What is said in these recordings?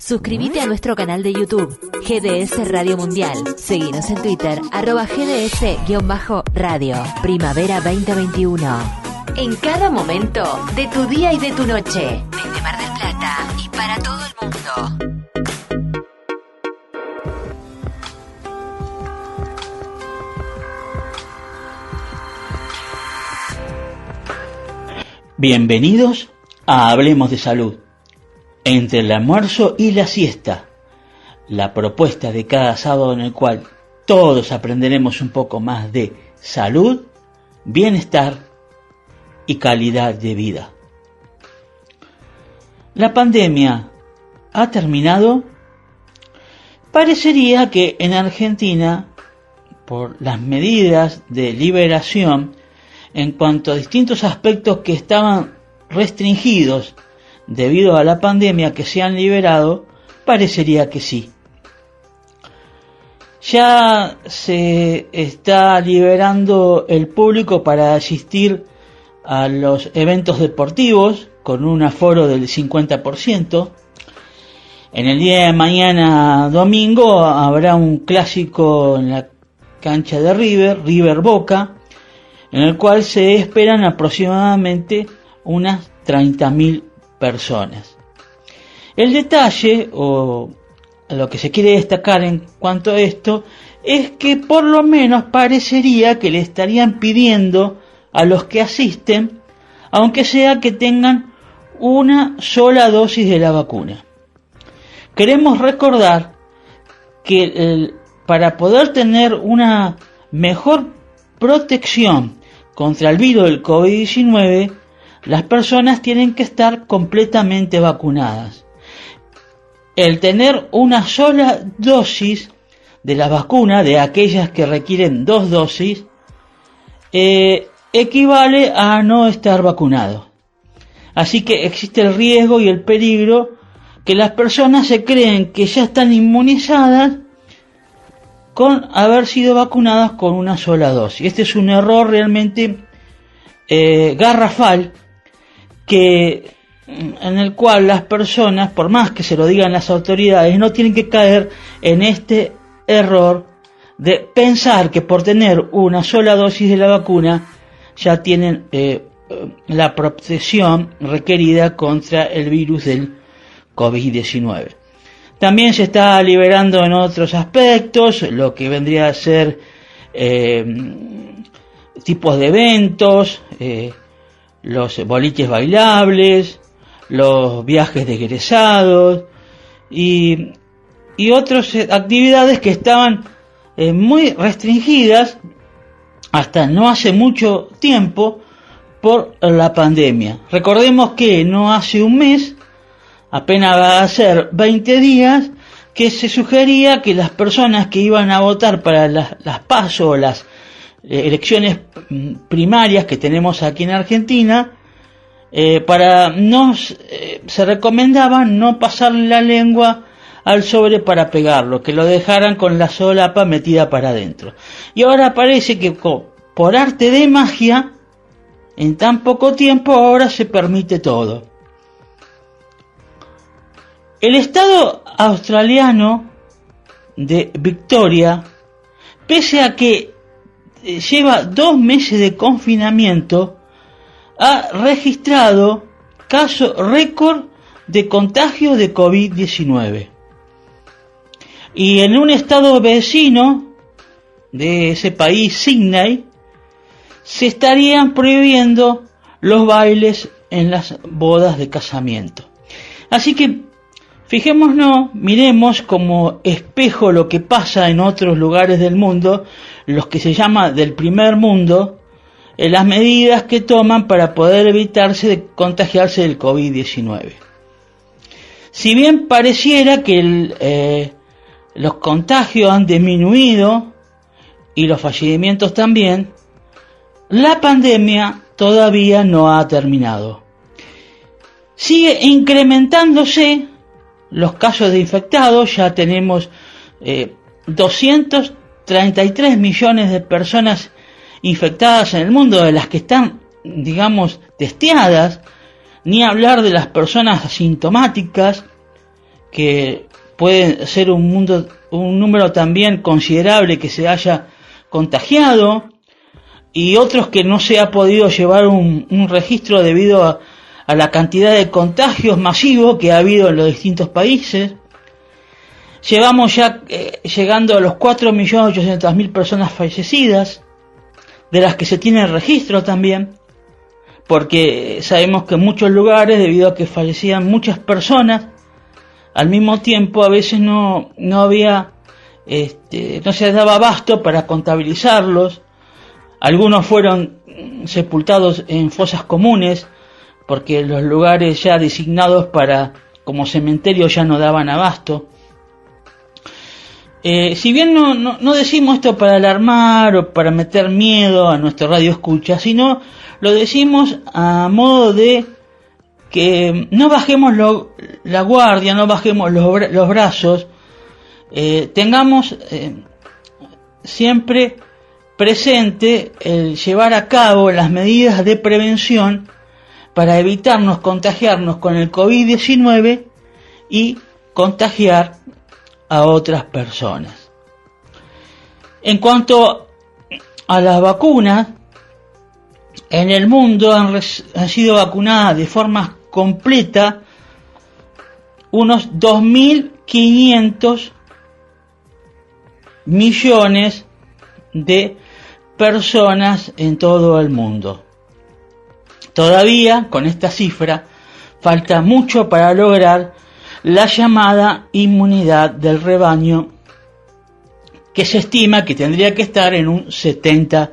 Suscríbete a nuestro canal de YouTube, GDS Radio Mundial. Seguinos en Twitter, @GDS_radio. Primavera 2021. En cada momento de tu día y de tu noche. Desde Mar del Plata y para todo el mundo. Bienvenidos a Hablemos de Salud. Entre el almuerzo y la siesta, la propuesta de cada sábado en el cual todos aprenderemos un poco más de salud, bienestar y calidad de vida. ¿La pandemia ha terminado? Parecería que en Argentina, por las medidas de liberación en cuanto a distintos aspectos que estaban restringidos debido a la pandemia que se han liberado, parecería que sí. Ya se está liberando el público para asistir a los eventos deportivos con un aforo del 50%. En el día de mañana, domingo, habrá un clásico en la cancha de River Boca, en el cual se esperan aproximadamente unas 30.000 personas. El detalle, o lo que se quiere destacar en cuanto a esto, es que por lo menos parecería que le estarían pidiendo a los que asisten, aunque sea que tengan una sola dosis de la vacuna. Queremos recordar que para poder tener una mejor protección contra el virus del COVID-19, las personas tienen que estar completamente vacunadas. El tener una sola dosis de la vacuna, de aquellas que requieren 2 dosis, equivale a no estar vacunado. Así que existe el riesgo y el peligro que las personas se creen que ya están inmunizadas con haber sido vacunadas con una sola dosis. Este es un error realmente garrafal, en el cual las personas, por más que se lo digan las autoridades, no tienen que caer en este error de pensar que por tener una sola dosis de la vacuna ya tienen la protección requerida contra el virus del COVID-19. También se está liberando en otros aspectos lo que vendría a ser tipos de eventos, los boliches bailables, los viajes de egresados y otras actividades que estaban muy restringidas hasta no hace mucho tiempo por la pandemia. Recordemos que no hace un mes, apenas va a ser 20 días, que se sugería que las personas que iban a votar para las PASO o las elecciones primarias que tenemos aquí en Argentina, se recomendaba no pasarle la lengua al sobre para pegarlo, que lo dejaran con la solapa metida para adentro. Y ahora parece que por arte de magia, en tan poco tiempo, ahora se permite todo. El estado australiano de Victoria, pese a que lleva 2 meses de confinamiento, ha registrado caso récord de contagio de COVID-19. Y en un estado vecino de ese país, Sydney, se estarían prohibiendo los bailes en las bodas de casamiento. Así que fijémonos, miremos como espejo lo que pasa en otros lugares del mundo, los que se llama del primer mundo, las medidas que toman para poder evitarse de contagiarse del COVID-19. Si bien pareciera que los contagios han disminuido y los fallecimientos también, la pandemia todavía no ha terminado. Sigue incrementándose los casos de infectados, ya tenemos 233 millones de personas infectadas en el mundo, de las que están, digamos, testeadas, ni hablar de las personas asintomáticas que puede ser un número también considerable que se haya contagiado, y otros que no se ha podido llevar un registro debido a la cantidad de contagios masivos que ha habido en los distintos países. Llevamos ya llegando a los 4.800.000 personas fallecidas, de las que se tiene registro también, porque sabemos que en muchos lugares, debido a que fallecían muchas personas al mismo tiempo, a veces no había, no se daba abasto para contabilizarlos. Algunos fueron sepultados en fosas comunes, porque los lugares ya designados como cementerio ya no daban abasto. Si bien no decimos esto para alarmar o para meter miedo a nuestro radio escucha, sino lo decimos a modo de que no bajemos la guardia, no bajemos los brazos, tengamos siempre presente el llevar a cabo las medidas de prevención para evitarnos contagiarnos con el COVID-19 y contagiar a otras personas. En cuanto a las vacunas, en el mundo han sido vacunadas de forma completa unos 2.500 millones de personas en todo el mundo. Todavía, con esta cifra, falta mucho para lograr la llamada inmunidad del rebaño, que se estima que tendría que estar en un 70%.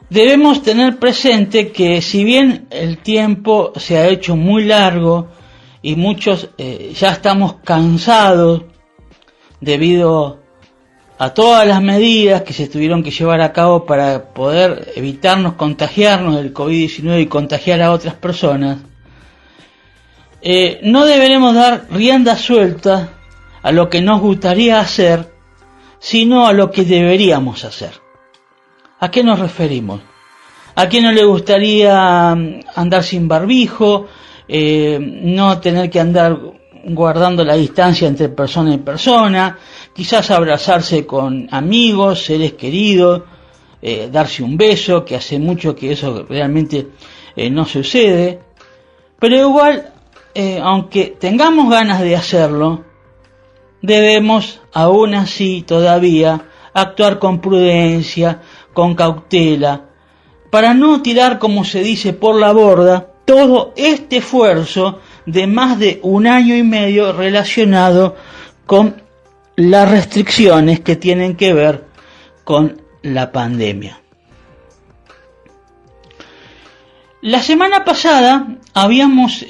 Debemos tener presente que si bien el tiempo se ha hecho muy largo y muchos ya estamos cansados debido a todas las medidas que se tuvieron que llevar a cabo para poder evitarnos contagiarnos del COVID-19 y contagiar a otras personas, no deberemos dar rienda suelta a lo que nos gustaría hacer, sino a lo que deberíamos hacer. ¿A qué nos referimos? ¿A quién no le gustaría andar sin barbijo, no tener que andar guardando la distancia entre persona y persona, quizás abrazarse con amigos, seres queridos, darse un beso, que hace mucho que eso realmente no sucede? Pero igual, aunque tengamos ganas de hacerlo, debemos aún así todavía actuar con prudencia, con cautela, para no tirar, como se dice, por la borda todo este esfuerzo de más de 1 año y medio relacionado con las restricciones que tienen que ver con la pandemia. La semana pasada habíamos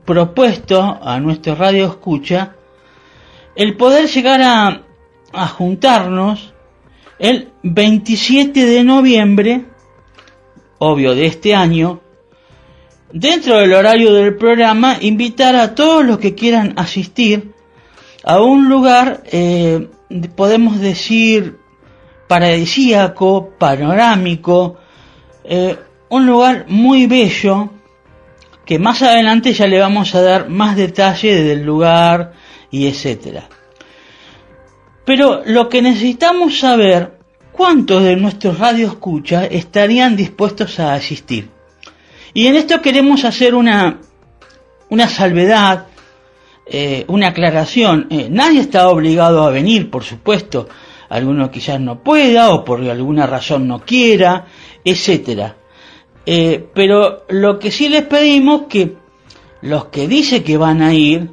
propuesto a nuestro radio escucha el poder llegar a juntarnos el 27 de noviembre, obvio de este año, dentro del horario del programa, invitar a todos los que quieran asistir a un lugar, podemos decir, paradisíaco, panorámico, un lugar muy bello, que más adelante ya le vamos a dar más detalle del lugar y etcétera. Pero lo que necesitamos saber, ¿cuántos de nuestros radioescuchas estarían dispuestos a asistir? Y en esto queremos hacer una salvedad, una aclaración. Nadie está obligado a venir, por supuesto. Alguno quizás no pueda o por alguna razón no quiera, etcétera. Pero lo que sí les pedimos que los que dicen que van a ir,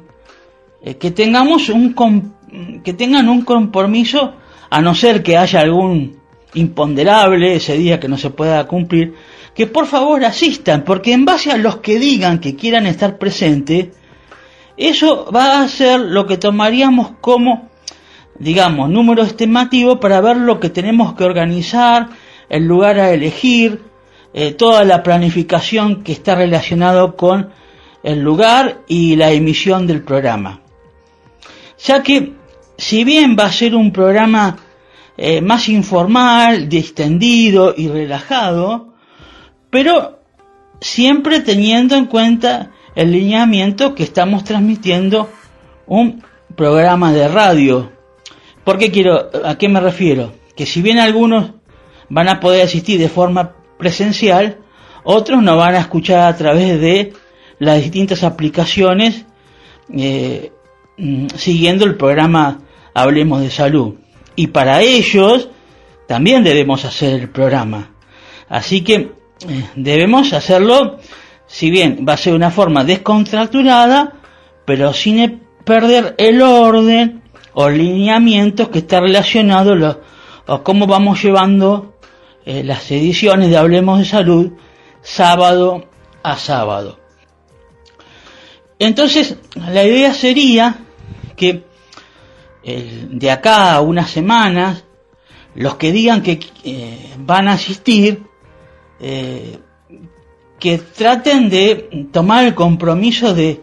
que tengan un compromiso, a no ser que haya algún imponderable ese día que no se pueda cumplir, que por favor asistan, porque en base a los que digan que quieran estar presentes, eso va a ser lo que tomaríamos como, digamos, número estimativo para ver lo que tenemos que organizar, el lugar a elegir, toda la planificación que está relacionado con el lugar y la emisión del programa. Ya que, si bien va a ser un programa más informal, distendido y relajado, pero siempre teniendo en cuenta el lineamiento que estamos transmitiendo un programa de radio. ¿A qué me refiero? Que si bien algunos van a poder asistir de forma presencial, otros no van a escuchar a través de las distintas aplicaciones siguiendo el programa Hablemos de Salud. Y para ellos también debemos hacer el programa. Así que debemos hacerlo, si bien va a ser una forma descontracturada, pero sin perder el orden o lineamientos que está relacionado a cómo vamos llevando las ediciones de Hablemos de Salud sábado a sábado. Entonces, la idea sería que de acá a unas semanas, los que digan que van a asistir, que traten de tomar el compromiso de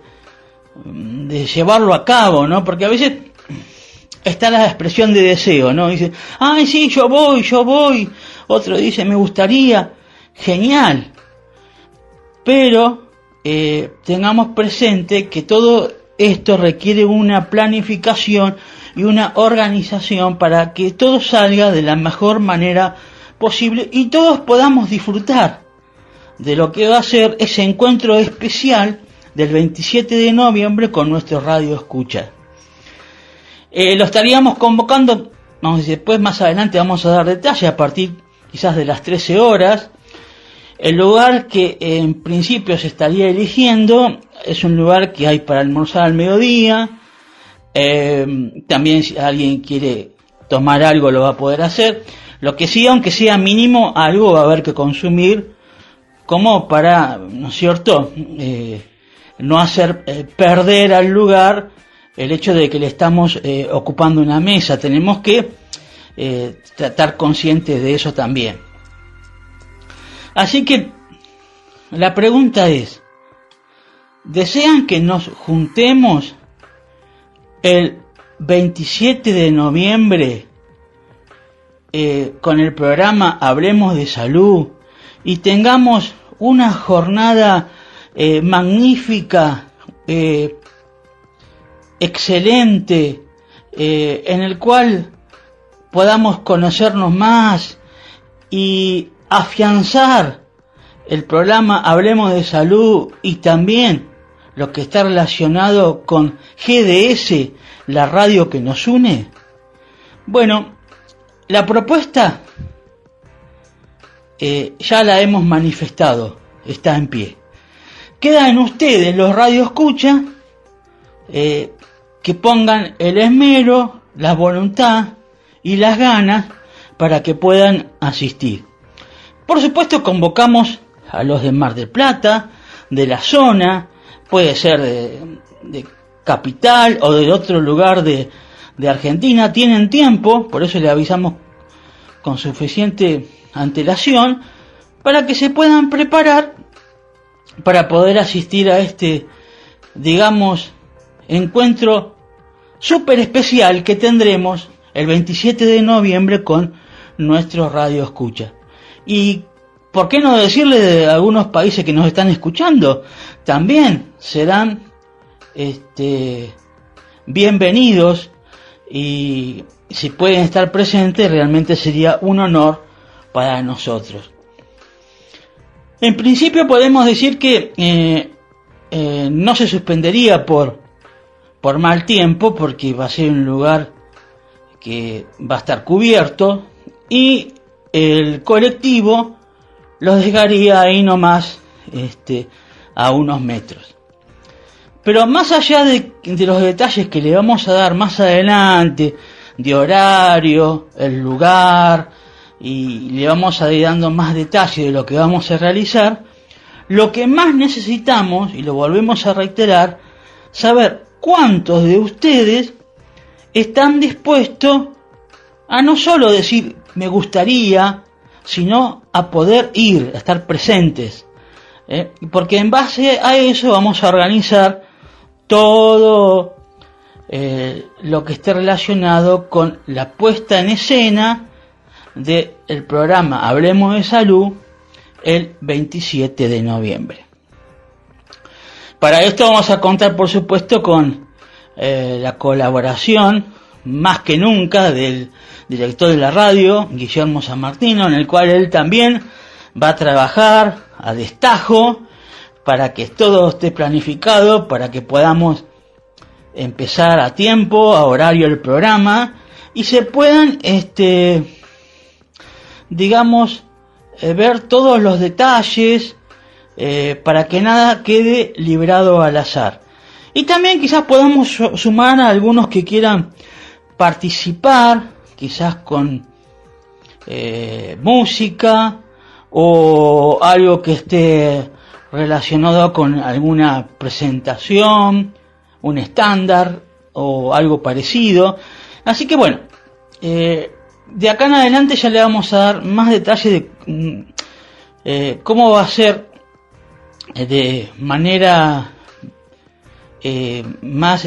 llevarlo a cabo, ¿no? Porque a veces está la expresión de deseo, ¿no? Dice, ay, sí, yo voy. Otro dice, me gustaría. Genial. Pero tengamos presente que todo esto requiere una planificación y una organización para que todo salga de la mejor manera posible y todos podamos disfrutar de lo que va a ser ese encuentro especial del 27 de noviembre con nuestro Radio Escucha. Lo estaríamos convocando, después más adelante vamos a dar detalle a partir quizás de las 13 horas. El lugar que en principio se estaría eligiendo es un lugar que hay para almorzar al mediodía. También si alguien quiere tomar algo lo va a poder hacer. Lo que sí, aunque sea mínimo, algo va a haber que consumir, como para, ¿no es cierto?, no hacer perder al lugar el hecho de que le estamos ocupando una mesa. Tenemos que estar conscientes de eso también. Así que la pregunta es, ¿desean que nos juntemos el 27 de noviembre con el programa Hablemos de Salud y tengamos una jornada magnífica, excelente, en el cual podamos conocernos más y afianzar el programa Hablemos de Salud y también lo que está relacionado con GDS, la radio que nos une? Bueno, la propuesta ya la hemos manifestado, está en pie. Queda en ustedes, los radioescuchas, que pongan el esmero, la voluntad y las ganas para que puedan asistir. Por supuesto, convocamos a los de Mar del Plata, de la zona, puede ser de Capital o de otro lugar de Argentina. Tienen tiempo, por eso le avisamos con suficiente antelación, para que se puedan preparar para poder asistir a este, digamos, encuentro súper especial que tendremos el 27 de noviembre con nuestro Radio Escucha. Y ¿por qué no decirle de algunos países que nos están escuchando? También serán bienvenidos, y si pueden estar presentes realmente sería un honor para nosotros. En principio podemos decir que no se suspendería por mal tiempo, porque va a ser un lugar que va a estar cubierto y el colectivo los dejaría ahí nomás a unos metros. Pero más allá de los detalles que le vamos a dar más adelante, de horario, el lugar, y le vamos a ir dando más detalles de lo que vamos a realizar, lo que más necesitamos, y lo volvemos a reiterar, saber cuántos de ustedes están dispuestos a no solo decir me gustaría, sino a poder ir, a estar presentes, porque en base a eso vamos a organizar todo lo que esté relacionado con la puesta en escena del programa Hablemos de Salud el 27 de noviembre. Para esto vamos a contar, por supuesto, con la colaboración, más que nunca, del director de la radio, Guillermo San Martino, en el cual él también va a trabajar a destajo para que todo esté planificado, para que podamos empezar a tiempo, a horario el programa, y se puedan, ver todos los detalles, para que nada quede librado al azar. Y también quizás podamos sumar a algunos que quieran participar, quizás con música o algo que esté relacionado con alguna presentación, un estándar o algo parecido. Así que bueno, de acá en adelante ya le vamos a dar más detalles de cómo va a ser de manera más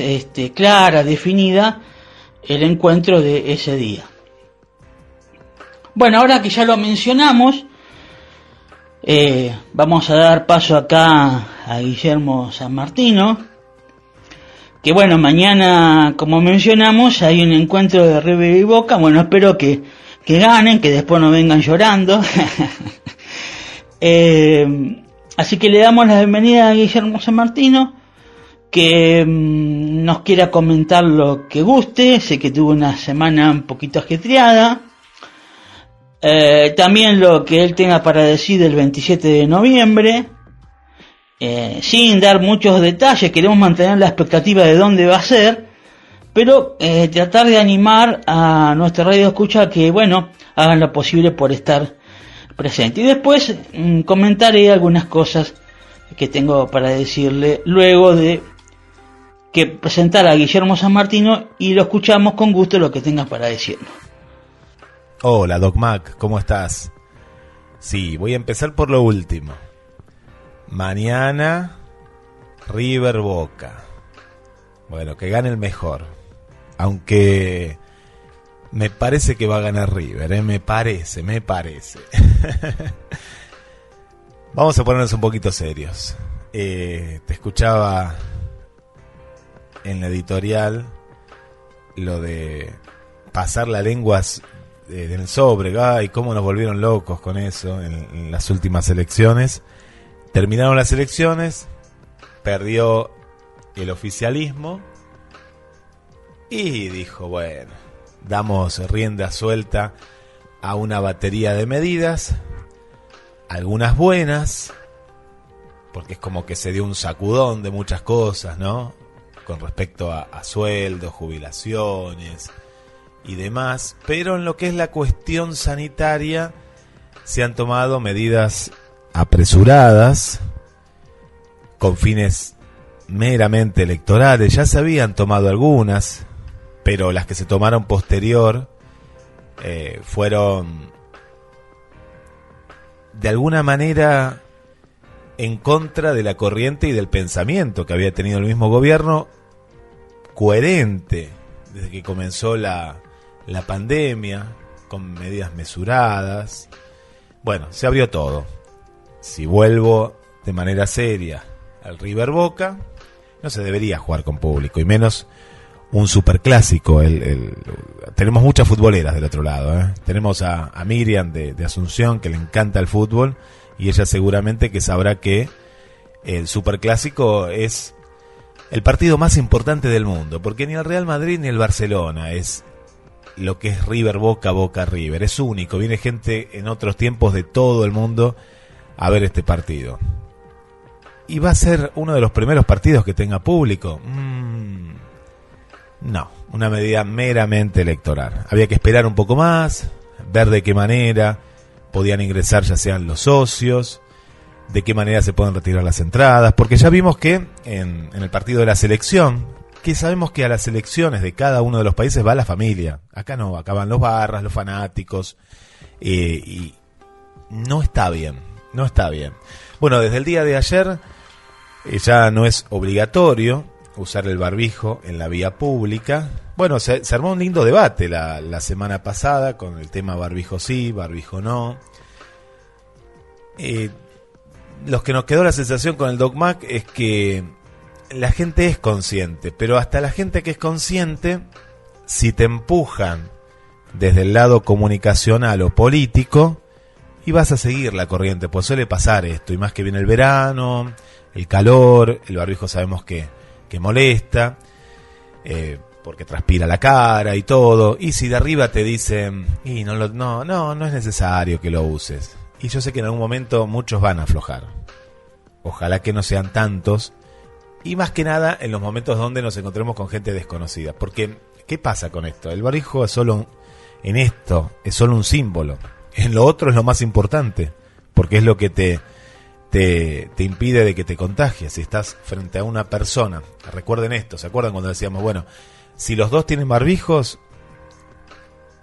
clara, definida, el encuentro de ese día. Bueno, ahora que ya lo mencionamos, vamos a dar paso acá a Guillermo San Martino, que bueno, mañana, como mencionamos, hay un encuentro de River y Boca. Bueno, espero que ganen, que después no vengan llorando. Así que le damos la bienvenida a Guillermo San Martino, que nos quiera comentar lo que guste. Sé que tuvo una semana un poquito ajetreada. También lo que él tenga para decir del 27 de noviembre. Sin dar muchos detalles, queremos mantener la expectativa de dónde va a ser, pero tratar de animar a nuestra radio escucha que, bueno, hagan lo posible por estar presente. Y después comentaré algunas cosas que tengo para decirle luego de que presentar a Guillermo San Martino, y lo escuchamos con gusto lo que tengas para decirnos. Hola Doc Mac, ¿cómo estás? Sí, voy a empezar por lo último. Mañana River Boca. Bueno, que gane el mejor. Aunque me parece que va a ganar River, me parece. Vamos a ponernos un poquito serios. Te escuchaba en la editorial lo de pasar la lengua del sobre. Ay, cómo nos volvieron locos con eso en las últimas elecciones. Terminaron las elecciones, perdió el oficialismo y dijo, bueno, damos rienda suelta a una batería de medidas, algunas buenas, porque es como que se dio un sacudón de muchas cosas, ¿no? Con respecto a sueldos, jubilaciones y demás, pero en lo que es la cuestión sanitaria se han tomado medidas apresuradas, con fines meramente electorales. Ya se habían tomado algunas, pero las que se tomaron posterior fueron de alguna manera en contra de la corriente y del pensamiento que había tenido el mismo gobierno, coherente desde que comenzó la pandemia, con medidas mesuradas. Bueno, se abrió todo. Si vuelvo de manera seria al River Boca, no se debería jugar con público, y menos un superclásico. Tenemos muchas futboleras del otro lado, ¿eh? Tenemos a Miriam de Asunción, que le encanta el fútbol, y ella seguramente que sabrá que el superclásico es el partido más importante del mundo, porque ni el Real Madrid ni el Barcelona es lo que es River Boca, Boca River. Es único, viene gente en otros tiempos de todo el mundo a ver este partido. ¿Y va a ser uno de los primeros partidos que tenga público? No, una medida meramente electoral. Había que esperar un poco más, ver de qué manera podían ingresar ya sean los socios, de qué manera se pueden retirar las entradas, porque ya vimos que en el partido de la selección, que sabemos que a las selecciones de cada uno de los países va la familia. Acá no, acá van los barras, los fanáticos, y no está bien. No está bien. Bueno, desde el día de ayer ya no es obligatorio usar el barbijo en la vía pública. Bueno, se armó un lindo debate la semana pasada con el tema barbijo sí, barbijo no. Los que nos quedó la sensación con el Doc Mac es que la gente es consciente, pero hasta la gente que es consciente, si te empujan desde el lado comunicacional o político, y vas a seguir la corriente, pues suele pasar esto, y más que viene el verano, el calor, el barbijo sabemos que molesta, porque transpira la cara y todo, y si de arriba te dicen, y no es necesario que lo uses, y yo sé que en algún momento muchos van a aflojar, ojalá que no sean tantos, y más que nada en los momentos donde nos encontremos con gente desconocida, porque ¿qué pasa con esto? El barbijo es solo un símbolo, en lo otro es lo más importante, porque es lo que te impide de que te contagies. Si estás frente a una persona, recuerden esto, ¿se acuerdan cuando decíamos, bueno, si los dos tienen barbijos,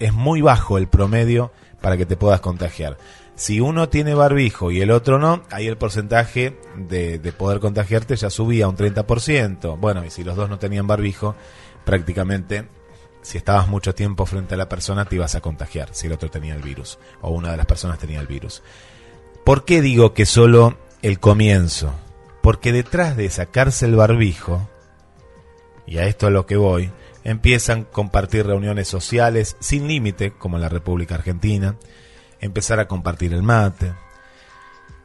es muy bajo el promedio para que te puedas contagiar? Si uno tiene barbijo y el otro no, ahí el porcentaje de poder contagiarte ya subía a un 30%. Bueno, y si los dos no tenían barbijo, prácticamente, si estabas mucho tiempo frente a la persona, te ibas a contagiar si el otro tenía el virus, o una de las personas tenía el virus. ¿Por qué digo que solo el comienzo? Porque detrás de sacarse el barbijo, y a esto es lo que voy, empiezan a compartir reuniones sociales sin límite, como en la República Argentina, empezar a compartir el mate,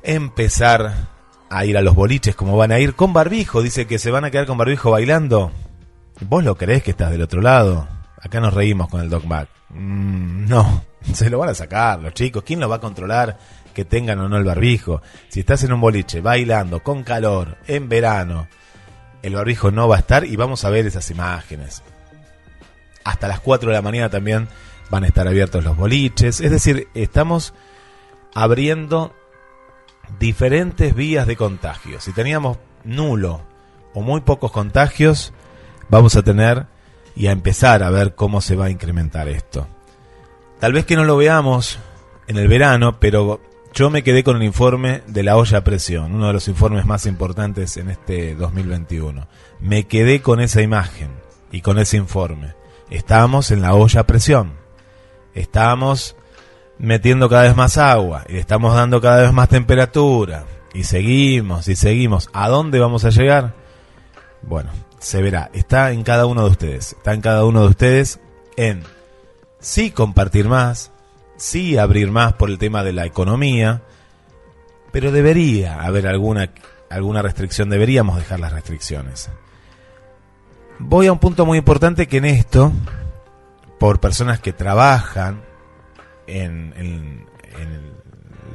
empezar a ir a los boliches como van a ir con barbijo. Dice que se van a quedar con barbijo bailando. ¿Vos lo creés que estás del otro lado? Acá nos reímos con el Doc Mac. No, se lo van a sacar los chicos. ¿Quién lo va a controlar que tengan o no el barbijo? Si estás en un boliche bailando con calor en verano, el barbijo no va a estar, y vamos a ver esas imágenes. Hasta las 4 de la mañana también van a estar abiertos los boliches. Es decir, estamos abriendo diferentes vías de contagio. Si teníamos nulo o muy pocos contagios, vamos a tener y a empezar a ver cómo se va a incrementar esto. Tal vez que no lo veamos en el verano, pero yo me quedé con el informe de la olla a presión, uno de los informes más importantes en este 2021. Me quedé con esa imagen y con ese informe. Estábamos en la olla a presión. Estábamos metiendo cada vez más agua y le estamos dando cada vez más temperatura. Y seguimos y seguimos. ¿A dónde vamos a llegar? Bueno, se verá. Está en cada uno de ustedes. Está en cada uno de ustedes en sí compartir más, sí abrir más por el tema de la economía, pero debería haber alguna restricción. Deberíamos dejar las restricciones. Voy a un punto muy importante que en esto, por personas que trabajan en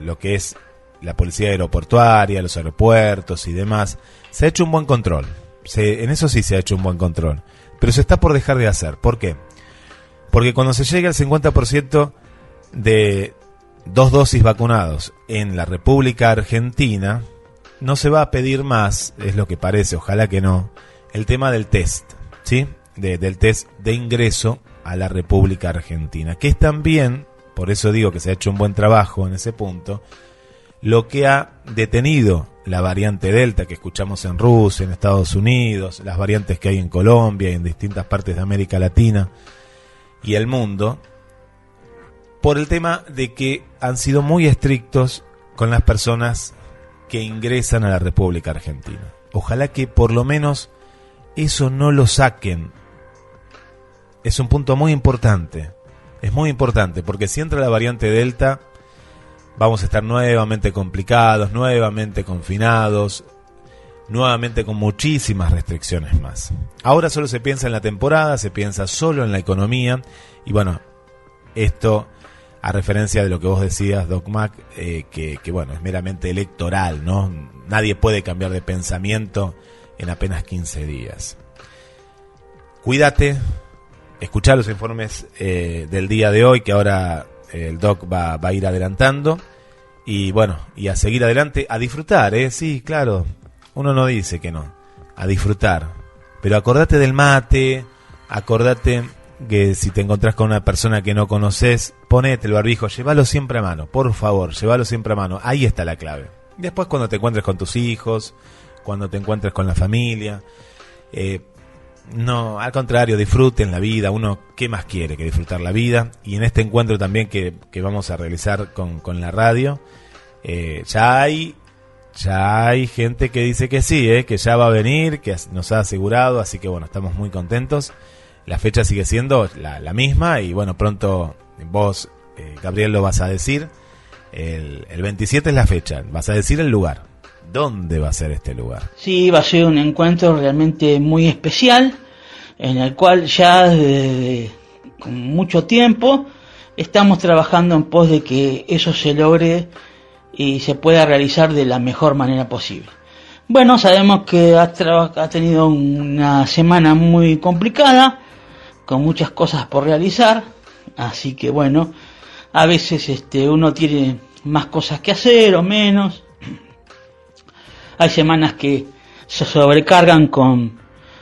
lo que es la policía aeroportuaria, los aeropuertos y demás, se ha hecho un buen control. En eso sí se ha hecho un buen control, pero se está por dejar de hacer. ¿Por qué? Porque cuando se llegue al 50% de 2 dosis vacunados en la República Argentina, no se va a pedir más, es lo que parece, ojalá que no, el tema del test, ¿sí? Del test de ingreso a la República Argentina, que es también, por eso digo que se ha hecho un buen trabajo en ese punto, lo que ha detenido la variante Delta que escuchamos en Rusia, en Estados Unidos, las variantes que hay en Colombia y en distintas partes de América Latina y el mundo, por el tema de que han sido muy estrictos con las personas que ingresan a la República Argentina. Ojalá que por lo menos eso no lo saquen. Es un punto muy importante. Es muy importante porque si entra la variante Delta, vamos a estar nuevamente complicados, nuevamente confinados, nuevamente con muchísimas restricciones más. Ahora solo se piensa en la temporada, se piensa solo en la economía, y bueno, esto a referencia de lo que vos decías, Doc Mac, que bueno, es meramente electoral, ¿no? Nadie puede cambiar de pensamiento en apenas 15 días. Cuídate, escuchá los informes del día de hoy, que ahora el Doc va a ir adelantando, y bueno, y a seguir adelante, a disfrutar, sí, claro, uno no dice que no, a disfrutar, pero acordate del mate, acordate que si te encontrás con una persona que no conoces, ponete el barbijo, llévalo siempre a mano, por favor, llévalo siempre a mano, ahí está la clave. Después cuando te encuentres con tus hijos, cuando te encuentres con la familia, no, al contrario, disfruten la vida. Uno, ¿qué más quiere que disfrutar la vida? Y en este encuentro también que vamos a realizar con la radio, Ya hay gente que dice que sí, que ya va a venir, que nos ha asegurado, así que bueno, estamos muy contentos. La fecha sigue siendo la misma y bueno, pronto vos, Gabriel, lo vas a decir. El 27 es la fecha, vas a decir el lugar. ¿Dónde va a ser este lugar? Sí, va a ser un encuentro realmente muy especial, en el cual ya desde con mucho tiempo estamos trabajando en pos de que eso se logre y se pueda realizar de la mejor manera posible. Bueno, sabemos que ha tenido una semana muy complicada, con muchas cosas por realizar, así que bueno, a veces uno tiene más cosas que hacer o menos. Hay semanas que se sobrecargan con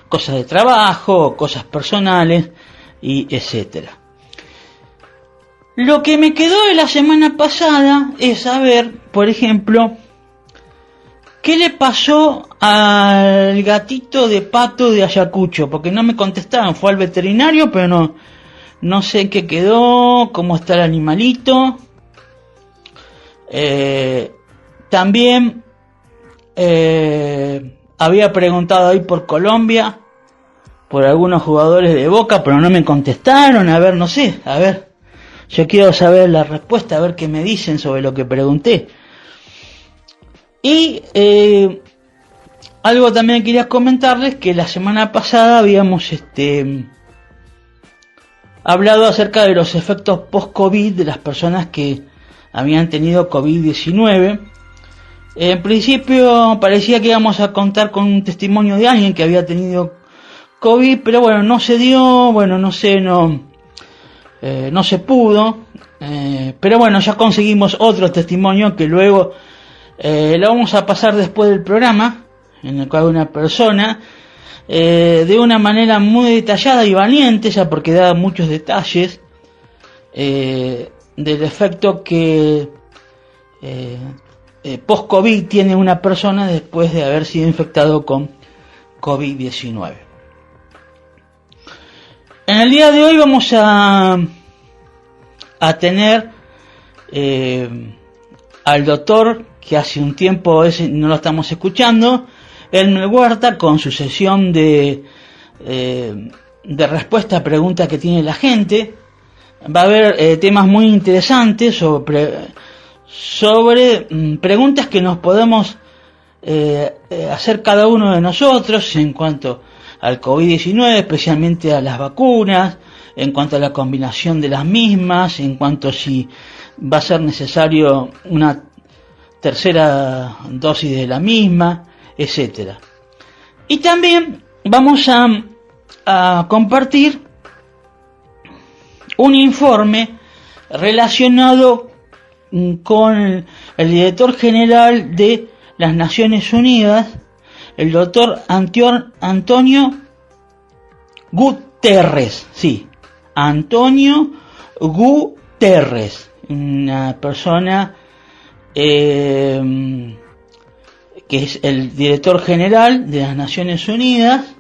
cosas de trabajo, cosas personales y etcétera. Lo que me quedó de la semana pasada es saber, por ejemplo, qué le pasó al gatito de Pato de Ayacucho, porque no me contestaron. Fue al veterinario, pero no sé qué quedó, cómo está el animalito. También había preguntado ahí por Colombia, por algunos jugadores de Boca, pero no me contestaron. A ver, no sé, a ver, yo quiero saber la respuesta, a ver qué me dicen sobre lo que pregunté. Y algo también quería comentarles, que la semana pasada habíamos hablado acerca de los efectos post-COVID de las personas que habían tenido COVID-19. En principio parecía que íbamos a contar con un testimonio de alguien que había tenido COVID, pero bueno, no se dio, bueno, no sé, no se pudo, pero bueno, ya conseguimos otro testimonio que luego lo vamos a pasar después del programa, en el cual una persona, de una manera muy detallada y valiente, ya porque da muchos detalles, del efecto que post-COVID tiene una persona después de haber sido infectado con COVID-19. En el día de hoy vamos a tener al doctor, que hace un tiempo no lo estamos escuchando, Elmer Huerta, con su sesión de respuesta a preguntas que tiene la gente. Va a haber temas muy interesantes sobre preguntas que nos podemos hacer cada uno de nosotros en cuanto al COVID-19, especialmente a las vacunas, en cuanto a la combinación de las mismas, en cuanto a si va a ser necesario una tercera dosis de la misma, etcétera. Y también vamos a compartir un informe relacionado con el director general de las Naciones Unidas, el doctor Antonio Guterres, sí, Antonio Guterres, una persona que es el director general de las Naciones Unidas,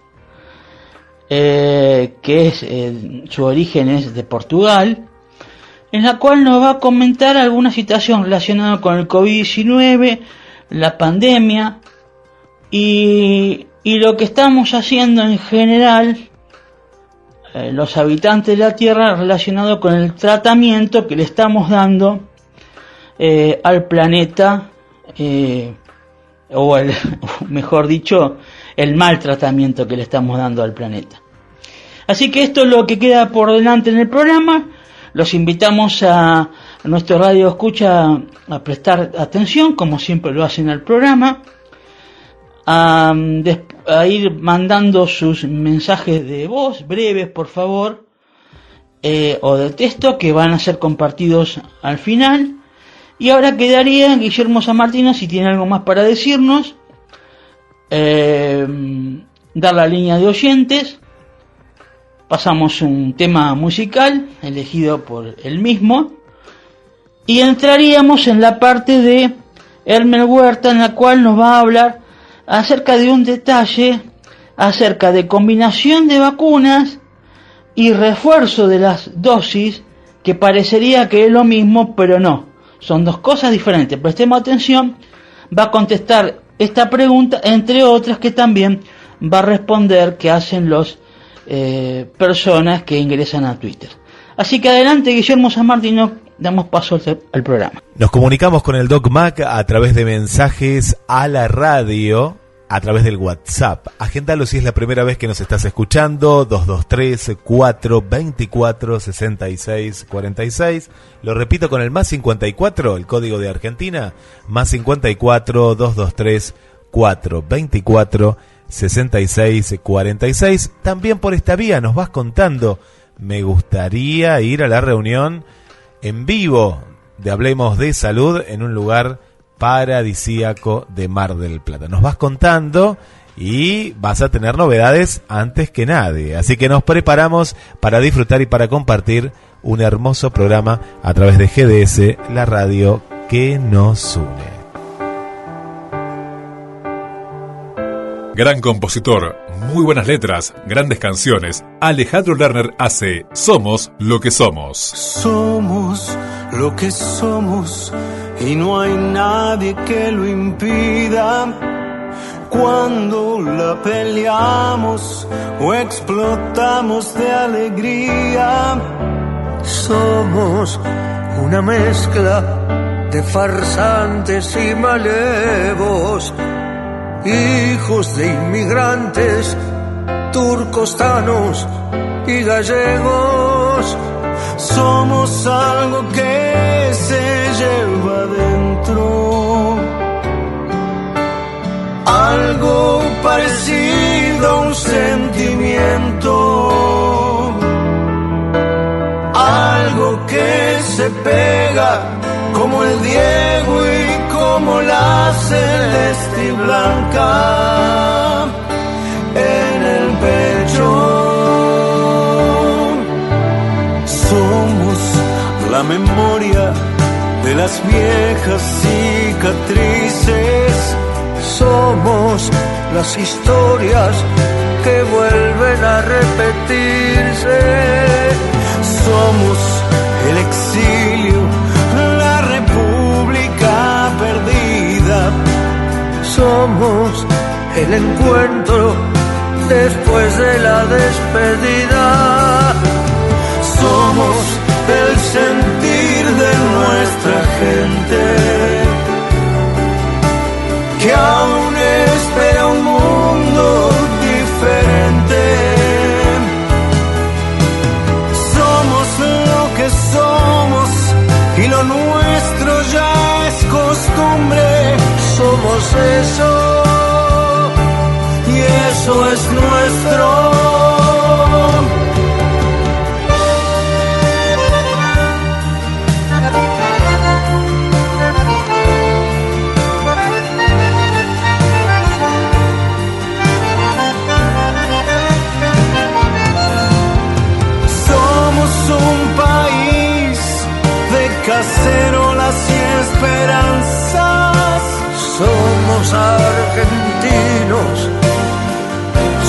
que su origen es de Portugal, en la cual nos va a comentar alguna situación relacionada con el COVID-19, la pandemia y lo que estamos haciendo en general los habitantes de la Tierra relacionado con el tratamiento que le estamos dando al planeta, o mejor dicho, el mal tratamiento que le estamos dando al planeta. Así que esto es lo que queda por delante en el programa. Los invitamos a nuestro radio escucha a prestar atención, como siempre lo hacen al programa, a ir mandando sus mensajes de voz, breves por favor, o de texto, que van a ser compartidos al final. Y ahora quedaría Guillermo San Martino, si tiene algo más para decirnos, dar la línea de oyentes. Pasamos un tema musical elegido por él mismo y entraríamos en la parte de Elmer Huerta, en la cual nos va a hablar acerca de un detalle acerca de combinación de vacunas y refuerzo de las dosis, que parecería que es lo mismo, pero no, Son dos cosas diferentes. Prestemos atención. Va a contestar esta pregunta, entre otras que también va a responder que hacen los personas que ingresan a Twitter. Así que adelante, Guillermo San Martino, damos paso al programa. Nos comunicamos con el Doc Mac a través de mensajes a la radio, a través del WhatsApp. Agéndalo si es la primera vez que nos estás escuchando, 223-424-6646. Lo repito con el más 54, el código de Argentina, más 54-223-424-6646. También por esta vía nos vas contando, me gustaría ir a la reunión en vivo de Hablemos de Salud en un lugar paradisíaco de Mar del Plata. Nos vas contando y vas a tener novedades antes que nadie. Así que nos preparamos para disfrutar y para compartir un hermoso programa a través de GDS, la radio que nos une. Gran compositor, muy buenas letras, grandes canciones. Alejandro Lerner hace Somos lo que somos. Somos lo que somos y no hay nadie que lo impida. Cuando la peleamos o explotamos de alegría, somos una mezcla de farsantes y malevos, hijos de inmigrantes, turcostanos y gallegos. Somos algo que se lleva dentro, algo parecido a un sentimiento, algo que se pega como el Diego y como la celeste y blanca en el pecho. Somos la memoria de las viejas cicatrices. Somos las historias que vuelven a repetirse. Somos el exilio, la república perdida. Somos el encuentro después de la despedida. Somos el sentir de nuestra gente, que aún espera un mundo diferente. Somos lo que somos y lo nuestro ya es costumbre. Somos eso y eso es nuestro. Cacerolas y esperanzas. Somos argentinos,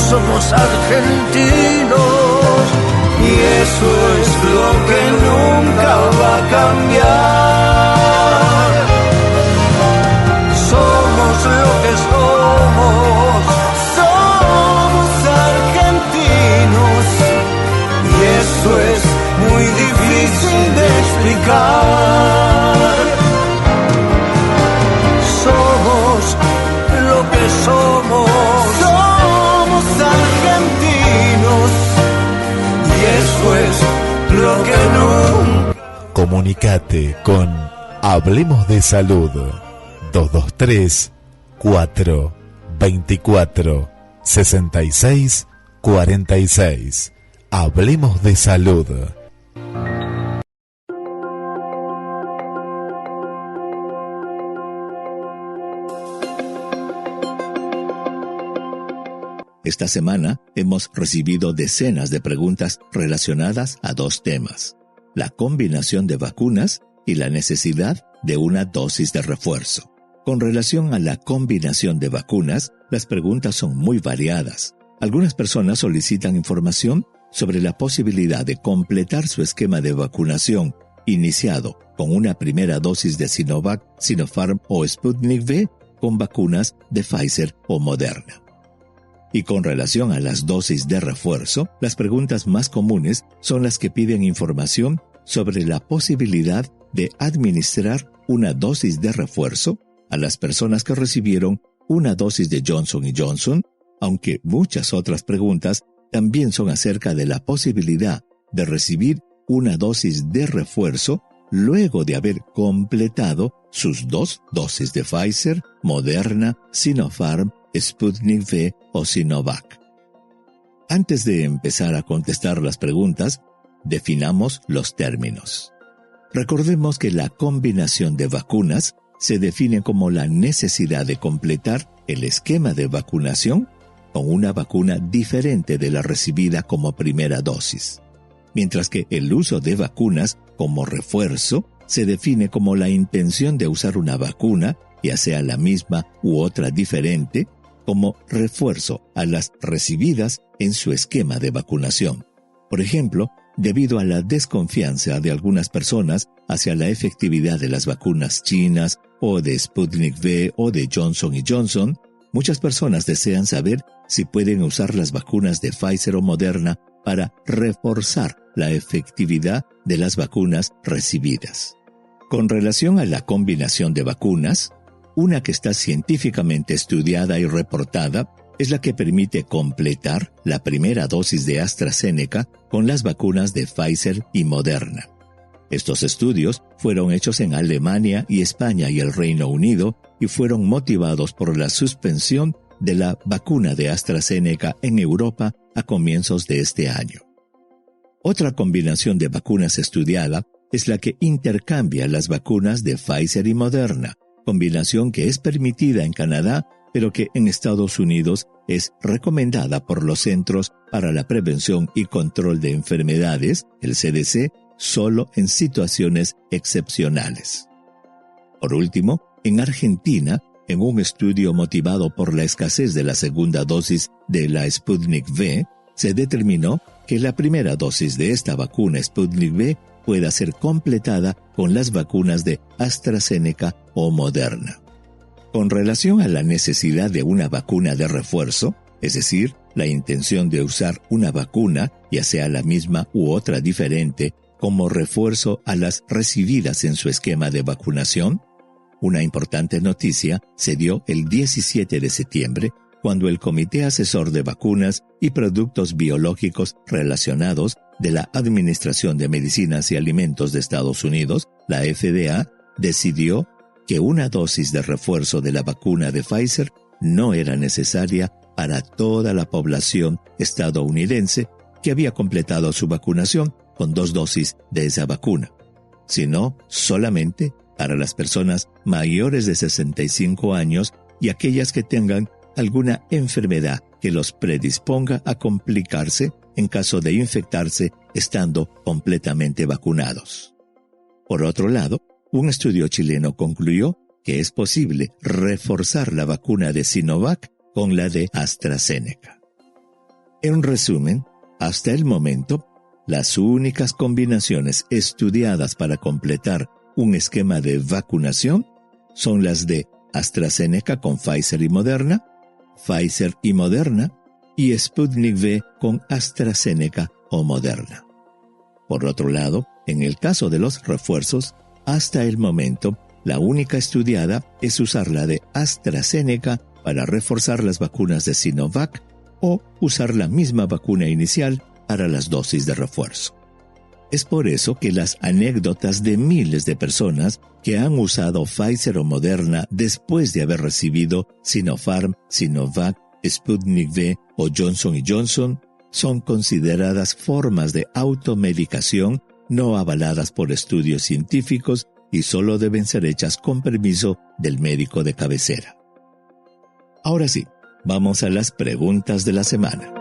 somos argentinos, y eso es lo que nunca va a cambiar. Somos lo que somos, somos argentinos, y eso es muy difícil de explicar. Somos lo que somos, somos argentinos, y eso es lo que nunca. Comunicate con Hablemos de Salud, 223-424-6646. Hablemos de Salud. Esta semana hemos recibido decenas de preguntas relacionadas a dos temas: la combinación de vacunas y la necesidad de una dosis de refuerzo. Con relación a la combinación de vacunas, las preguntas son muy variadas. Algunas personas solicitan información sobre la posibilidad de completar su esquema de vacunación iniciado con una primera dosis de Sinovac, Sinopharm o Sputnik V con vacunas de Pfizer o Moderna. Y con relación a las dosis de refuerzo, las preguntas más comunes son las que piden información sobre la posibilidad de administrar una dosis de refuerzo a las personas que recibieron una dosis de Johnson & Johnson, aunque muchas otras preguntas también son acerca de la posibilidad de recibir una dosis de refuerzo luego de haber completado sus 2 dosis de Pfizer, Moderna, Sinopharm, Sputnik V o Sinovac. Antes de empezar a contestar las preguntas, definamos los términos. Recordemos que la combinación de vacunas se define como la necesidad de completar el esquema de vacunación con una vacuna diferente de la recibida como primera dosis, mientras que el uso de vacunas como refuerzo se define como la intención de usar una vacuna, ya sea la misma u otra diferente, como refuerzo a las recibidas en su esquema de vacunación. Por ejemplo, debido a la desconfianza de algunas personas hacia la efectividad de las vacunas chinas o de Sputnik V o de Johnson & Johnson, muchas personas desean saber si pueden usar las vacunas de Pfizer o Moderna para reforzar la efectividad de las vacunas recibidas. Con relación a la combinación de vacunas, una que está científicamente estudiada y reportada es la que permite completar la primera dosis de AstraZeneca con las vacunas de Pfizer y Moderna. Estos estudios fueron hechos en Alemania y España y el Reino Unido y fueron motivados por la suspensión de la vacuna de AstraZeneca en Europa a comienzos de este año. Otra combinación de vacunas estudiada es la que intercambia las vacunas de Pfizer y Moderna, combinación que es permitida en Canadá, pero que en Estados Unidos es recomendada por los Centros para la Prevención y Control de Enfermedades, el CDC, solo en situaciones excepcionales. Por último, en Argentina, en un estudio motivado por la escasez de la segunda dosis de la Sputnik V, se determinó que la primera dosis de esta vacuna Sputnik V pueda ser completada con las vacunas de AstraZeneca o Moderna. Con relación a la necesidad de una vacuna de refuerzo, es decir, la intención de usar una vacuna, ya sea la misma u otra diferente, como refuerzo a las recibidas en su esquema de vacunación, una importante noticia se dio el 17 de septiembre, cuando el Comité Asesor de Vacunas y Productos Biológicos Relacionados de la Administración de Medicinas y Alimentos de Estados Unidos, la FDA, decidió que una dosis de refuerzo de la vacuna de Pfizer no era necesaria para toda la población estadounidense que había completado su vacunación con 2 dosis de esa vacuna, sino solamente para las personas mayores de 65 años y aquellas que tengan alguna enfermedad que los predisponga a complicarse en caso de infectarse estando completamente vacunados. Por otro lado, un estudio chileno concluyó que es posible reforzar la vacuna de Sinovac con la de AstraZeneca. En resumen, hasta el momento, las únicas combinaciones estudiadas para completar un esquema de vacunación son las de AstraZeneca con Pfizer y Moderna, Pfizer y Moderna y Sputnik V con AstraZeneca o Moderna. Por otro lado, en el caso de los refuerzos, hasta el momento, la única estudiada es usar la de AstraZeneca para reforzar las vacunas de Sinovac o usar la misma vacuna inicial para las dosis de refuerzo. Es por eso que las anécdotas de miles de personas que han usado Pfizer o Moderna después de haber recibido Sinopharm, Sinovac, Sputnik V o Johnson & Johnson son consideradas formas de automedicación no avaladas por estudios científicos y solo deben ser hechas con permiso del médico de cabecera. Ahora sí, vamos a las preguntas de la semana.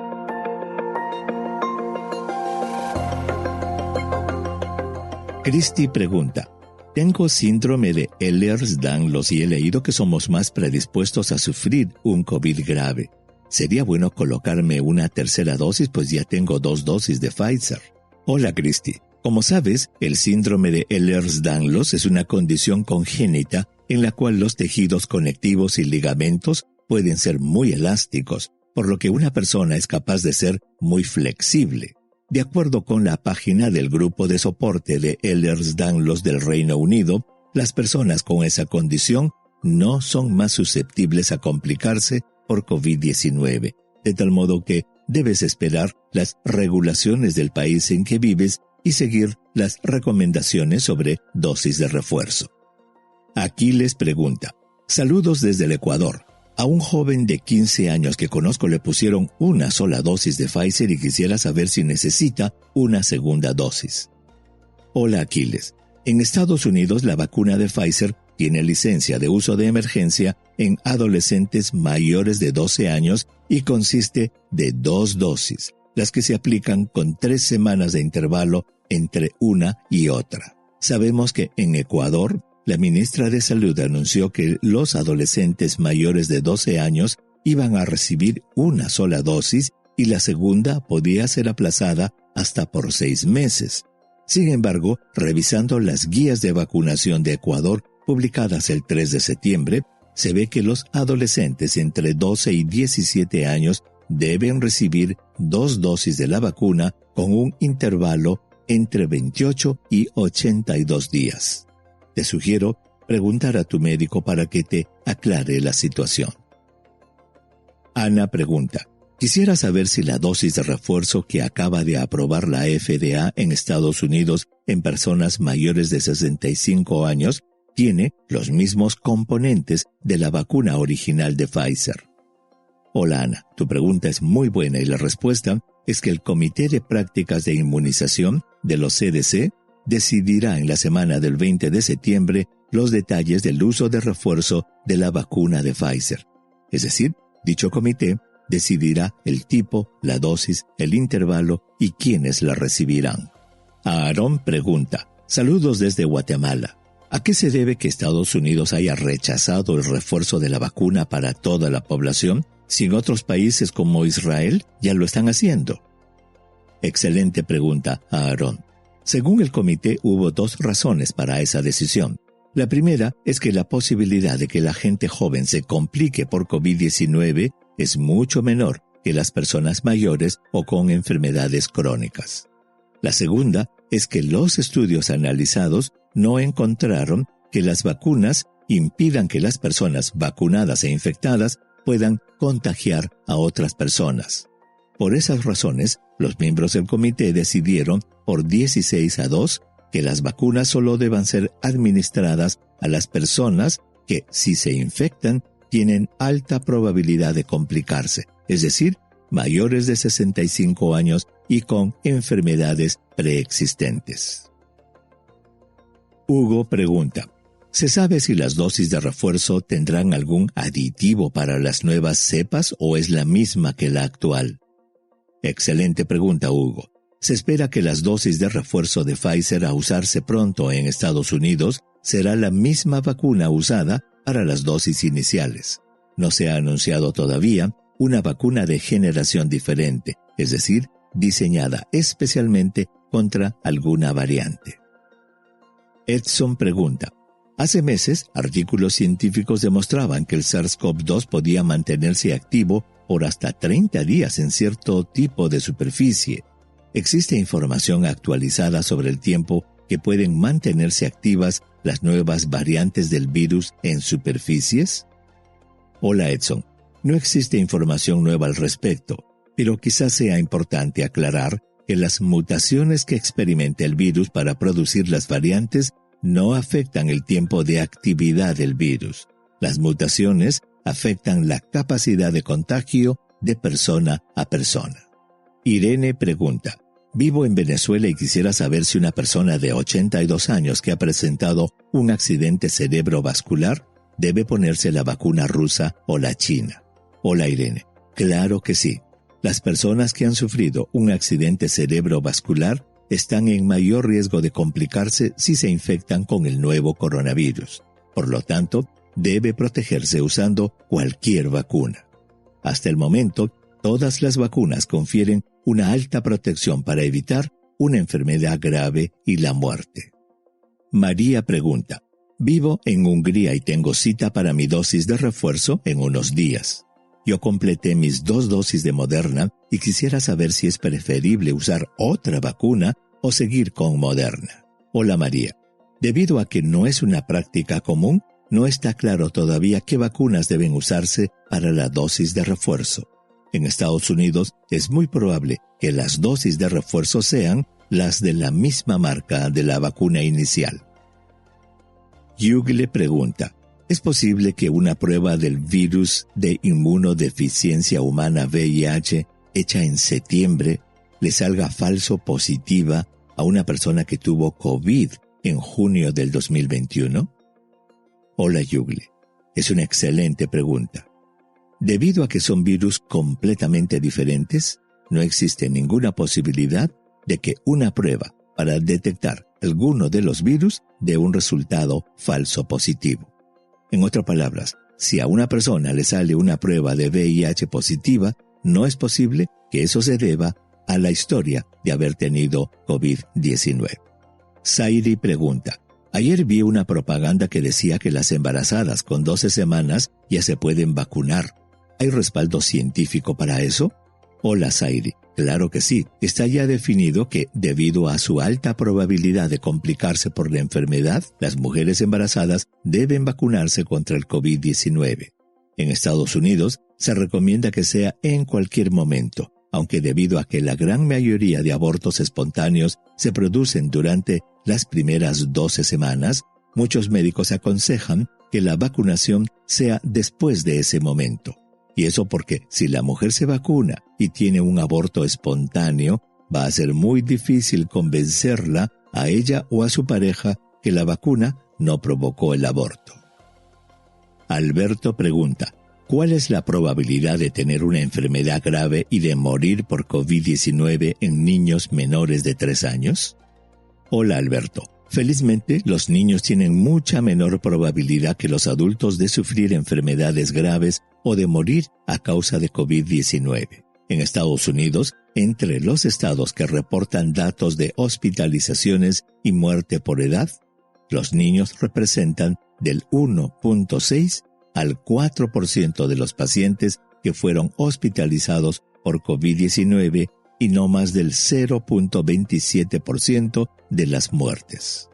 Cristi pregunta: tengo síndrome de Ehlers-Danlos y he leído que somos más predispuestos a sufrir un COVID grave. ¿Sería bueno colocarme una tercera dosis? Pues ya tengo 2 dosis de Pfizer. Hola Cristi, Como sabes, el síndrome de Ehlers-Danlos es una condición congénita en la cual los tejidos conectivos y ligamentos pueden ser muy elásticos, por lo que una persona es capaz de ser muy flexible. De acuerdo con la página del Grupo de Soporte de Ehlers-Danlos del Reino Unido, las personas con esa condición no son más susceptibles a complicarse por COVID-19, de tal modo que debes esperar las regulaciones del país en que vives y seguir las recomendaciones sobre dosis de refuerzo. Aquiles pregunta: saludos desde el Ecuador. A un joven de 15 años que conozco le pusieron una sola dosis de Pfizer y quisiera saber si necesita una segunda dosis. Hola Aquiles. En Estados Unidos la vacuna de Pfizer tiene licencia de uso de emergencia en adolescentes mayores de 12 años y consiste de 2 dosis, las que se aplican con 3 semanas de intervalo entre una y otra. Sabemos que en Ecuador, la ministra de Salud anunció que los adolescentes mayores de 12 años iban a recibir una sola dosis y la segunda podía ser aplazada hasta por 6 meses. Sin embargo, revisando las guías de vacunación de Ecuador publicadas el 3 de septiembre, se ve que los adolescentes entre 12 y 17 años deben recibir 2 dosis de la vacuna con un intervalo entre 28 y 82 días. Te sugiero preguntar a tu médico para que te aclare la situación. Ana pregunta: quisiera saber si la dosis de refuerzo que acaba de aprobar la FDA en Estados Unidos en personas mayores de 65 años tiene los mismos componentes de la vacuna original de Pfizer. Hola Ana, tu pregunta es muy buena y la respuesta es que el Comité de Prácticas de Inmunización de los CDC decidirá en la semana del 20 de septiembre los detalles del uso de refuerzo de la vacuna de Pfizer. Es decir, dicho comité decidirá el tipo, la dosis, el intervalo y quiénes la recibirán. Aarón pregunta: saludos desde Guatemala. ¿A qué se debe que Estados Unidos haya rechazado el refuerzo de la vacuna para toda la población, si en otros países como Israel ya lo están haciendo? Excelente pregunta, Aarón. Según el comité, hubo 2 razones para esa decisión. La primera es que la posibilidad de que la gente joven se complique por COVID-19 es mucho menor que las personas mayores o con enfermedades crónicas. La segunda es que los estudios analizados no encontraron que las vacunas impidan que las personas vacunadas e infectadas puedan contagiar a otras personas. Por esas razones, los miembros del comité decidieron por 16-2 que las vacunas solo deban ser administradas a las personas que, si se infectan, tienen alta probabilidad de complicarse, es decir, mayores de 65 años y con enfermedades preexistentes. Hugo pregunta: ¿se sabe si las dosis de refuerzo tendrán algún aditivo para las nuevas cepas o es la misma que la actual? Excelente pregunta, Hugo. Se espera que las dosis de refuerzo de Pfizer a usarse pronto en Estados Unidos será la misma vacuna usada para las dosis iniciales. No se ha anunciado todavía una vacuna de generación diferente, es decir, diseñada especialmente contra alguna variante. Edson pregunta: hace meses, artículos científicos demostraban que el SARS-CoV-2 podía mantenerse activo por hasta 30 días en cierto tipo de superficie. ¿Existe información actualizada sobre el tiempo que pueden mantenerse activas las nuevas variantes del virus en superficies? Hola Edson, no existe información nueva al respecto, pero quizás sea importante aclarar que las mutaciones que experimenta el virus para producir las variantes no afectan el tiempo de actividad del virus. Las mutaciones afectan la capacidad de contagio de persona a persona. Irene pregunta: vivo en Venezuela y quisiera saber si una persona de 82 años que ha presentado un accidente cerebrovascular debe ponerse la vacuna rusa o la china. Hola Irene, claro que sí. Las personas que han sufrido un accidente cerebrovascular están en mayor riesgo de complicarse si se infectan con el nuevo coronavirus. Por lo tanto, debe protegerse usando cualquier vacuna. Hasta el momento, todas las vacunas confieren una alta protección para evitar una enfermedad grave y la muerte. María pregunta: vivo en Hungría y tengo cita para mi dosis de refuerzo en unos días. Yo completé mis 2 dosis de Moderna y quisiera saber si es preferible usar otra vacuna o seguir con Moderna. Hola María. Debido a que no es una práctica común, no está claro todavía qué vacunas deben usarse para la dosis de refuerzo. En Estados Unidos es muy probable que las dosis de refuerzo sean las de la misma marca de la vacuna inicial. Yugle pregunta: ¿es posible que una prueba del virus de inmunodeficiencia humana VIH hecha en septiembre le salga falso positiva a una persona que tuvo COVID en junio del 2021? Hola Yugle, es una excelente pregunta. Debido a que son virus completamente diferentes, no existe ninguna posibilidad de que una prueba para detectar alguno de los virus dé un resultado falso positivo. En otras palabras, si a una persona le sale una prueba de VIH positiva, no es posible que eso se deba a la historia de haber tenido COVID-19. Sairi pregunta: ayer vi una propaganda que decía que las embarazadas con 12 semanas ya se pueden vacunar. ¿Hay respaldo científico para eso? Hola Sairi, claro que sí. Está ya definido que, debido a su alta probabilidad de complicarse por la enfermedad, las mujeres embarazadas deben vacunarse contra el COVID-19. En Estados Unidos se recomienda que sea en cualquier momento, aunque debido a que la gran mayoría de abortos espontáneos se producen durante las primeras 12 semanas, muchos médicos aconsejan que la vacunación sea después de ese momento. Y eso porque si la mujer se vacuna y tiene un aborto espontáneo, va a ser muy difícil convencerla a ella o a su pareja que la vacuna no provocó el aborto. Alberto pregunta: ¿cuál es la probabilidad de tener una enfermedad grave y de morir por COVID-19 en niños menores de 3 años? Hola Alberto. Felizmente, los niños tienen mucha menor probabilidad que los adultos de sufrir enfermedades graves o de morir a causa de COVID-19. En Estados Unidos, entre los estados que reportan datos de hospitalizaciones y muerte por edad, los niños representan del 1.6 al 4% de los pacientes que fueron hospitalizados por COVID-19 y no más del 0.27% de las muertes.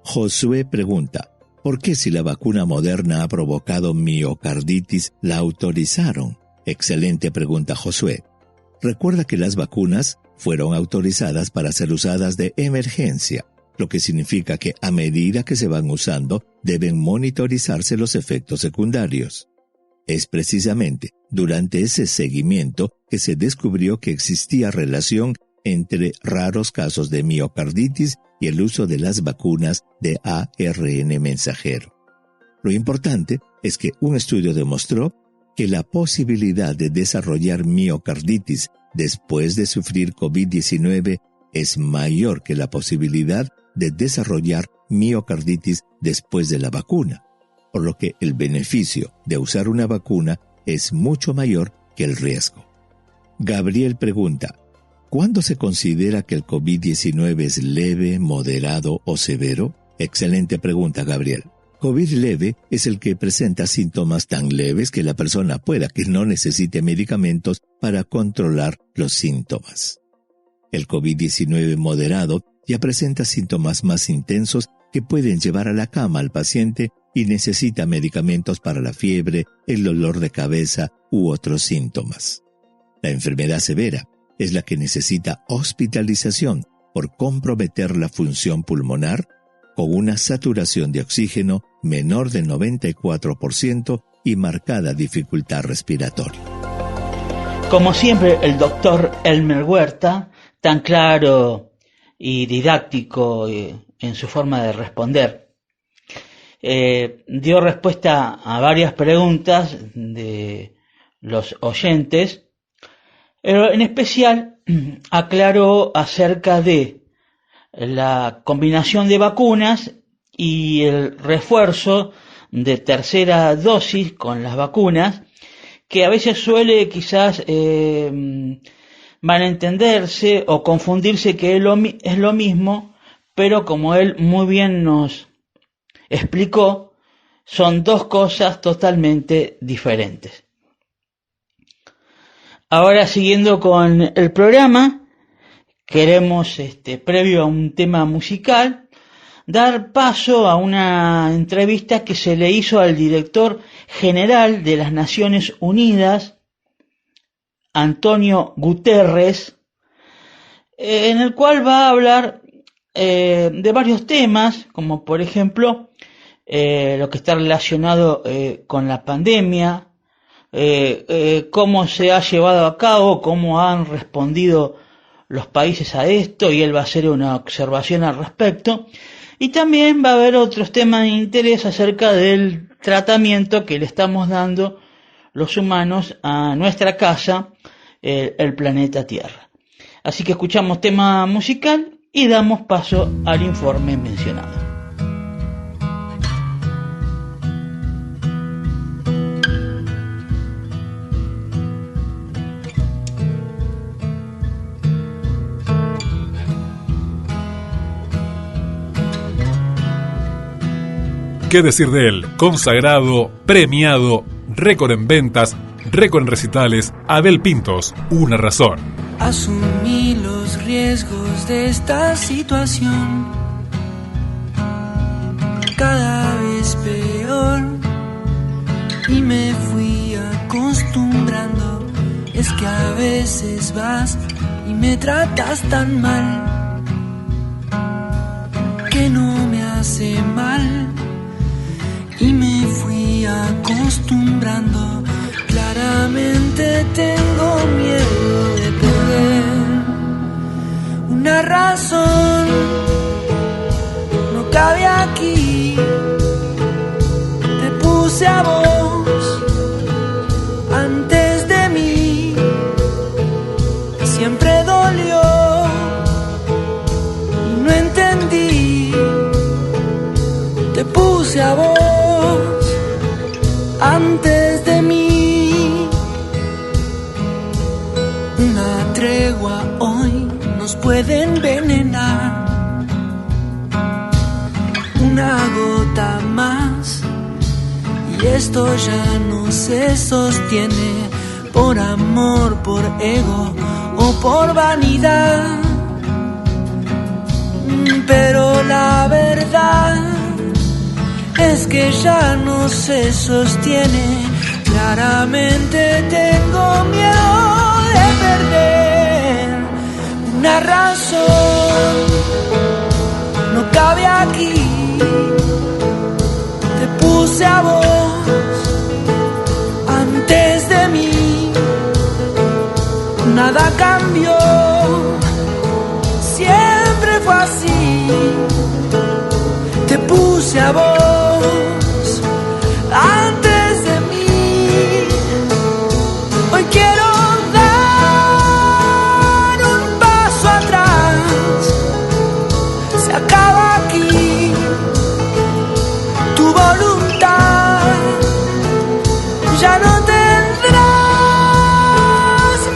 Josué pregunta: ¿por qué si la vacuna Moderna ha provocado miocarditis la autorizaron? Excelente pregunta, Josué. Recuerda que las vacunas fueron autorizadas para ser usadas de emergencia, lo que significa que a medida que se van usando deben monitorizarse los efectos secundarios. Es precisamente durante ese seguimiento que se descubrió que existía relación entre raros casos de miocarditis y el uso de las vacunas de ARN mensajero. Lo importante es que un estudio demostró que la posibilidad de desarrollar miocarditis después de sufrir COVID-19 es mayor que la posibilidad de desarrollar miocarditis después de la vacuna, por lo que el beneficio de usar una vacuna es mucho mayor que el riesgo. Gabriel pregunta: ¿cuándo se considera que el COVID-19 es leve, moderado o severo? Excelente pregunta, Gabriel. COVID leve es el que presenta síntomas tan leves que la persona pueda que no necesite medicamentos para controlar los síntomas. El COVID-19 moderado ya presenta síntomas más intensos que pueden llevar a la cama al paciente y necesita medicamentos para la fiebre, el dolor de cabeza u otros síntomas. La enfermedad severa es la que necesita hospitalización por comprometer la función pulmonar con una saturación de oxígeno menor del 94% y marcada dificultad respiratoria. Como siempre, el doctor Elmer Huerta, tan claro y didáctico en su forma de responder, dio respuesta a varias preguntas de los oyentes, pero en especial aclaró acerca de la combinación de vacunas y el refuerzo de tercera dosis con las vacunas, que a veces suele quizás van a entenderse o confundirse que es lo mismo, pero como él muy bien nos explicó, son dos cosas totalmente diferentes. Ahora, siguiendo con el programa, queremos, previo a un tema musical, dar paso a una entrevista que se le hizo al director general de las Naciones Unidas, Antonio Guterres, en el cual va a hablar de varios temas, como por ejemplo lo que está relacionado con la pandemia, cómo se ha llevado a cabo, cómo han respondido los países a esto, y él va a hacer una observación al respecto. Y también va a haber otros temas de interés acerca del tratamiento que le estamos dando los humanos a nuestra casa, el planeta Tierra. Así que escuchamos tema musical y damos paso al informe mencionado. ¿Qué decir de él? Consagrado, premiado, récord en ventas, récord en recitales. Abel Pintos, una razón. Asumí los riesgos de esta situación, cada vez peor, y me fui acostumbrando. Es que a veces vas y me tratas tan mal, que no me hace mal. Y me fui acostumbrando. Claramente tengo miedo de perder una razón. No cabe aquí. Te puse a vos antes de mí. Siempre dolió y no entendí. Te puse a vos antes de mí. Una tregua hoy nos puede envenenar. Una gota más y esto ya no se sostiene. Por amor, por ego o por vanidad. Pero la verdad es que ya no se sostiene. Claramente tengo miedo de perder una razón. No cabe aquí. Te puse a vos antes de mí. Nada cambió. Siempre fue así. Te puse a vos antes de mí. Hoy quiero dar un paso atrás. Se acaba aquí tu voluntad. Ya no tendrás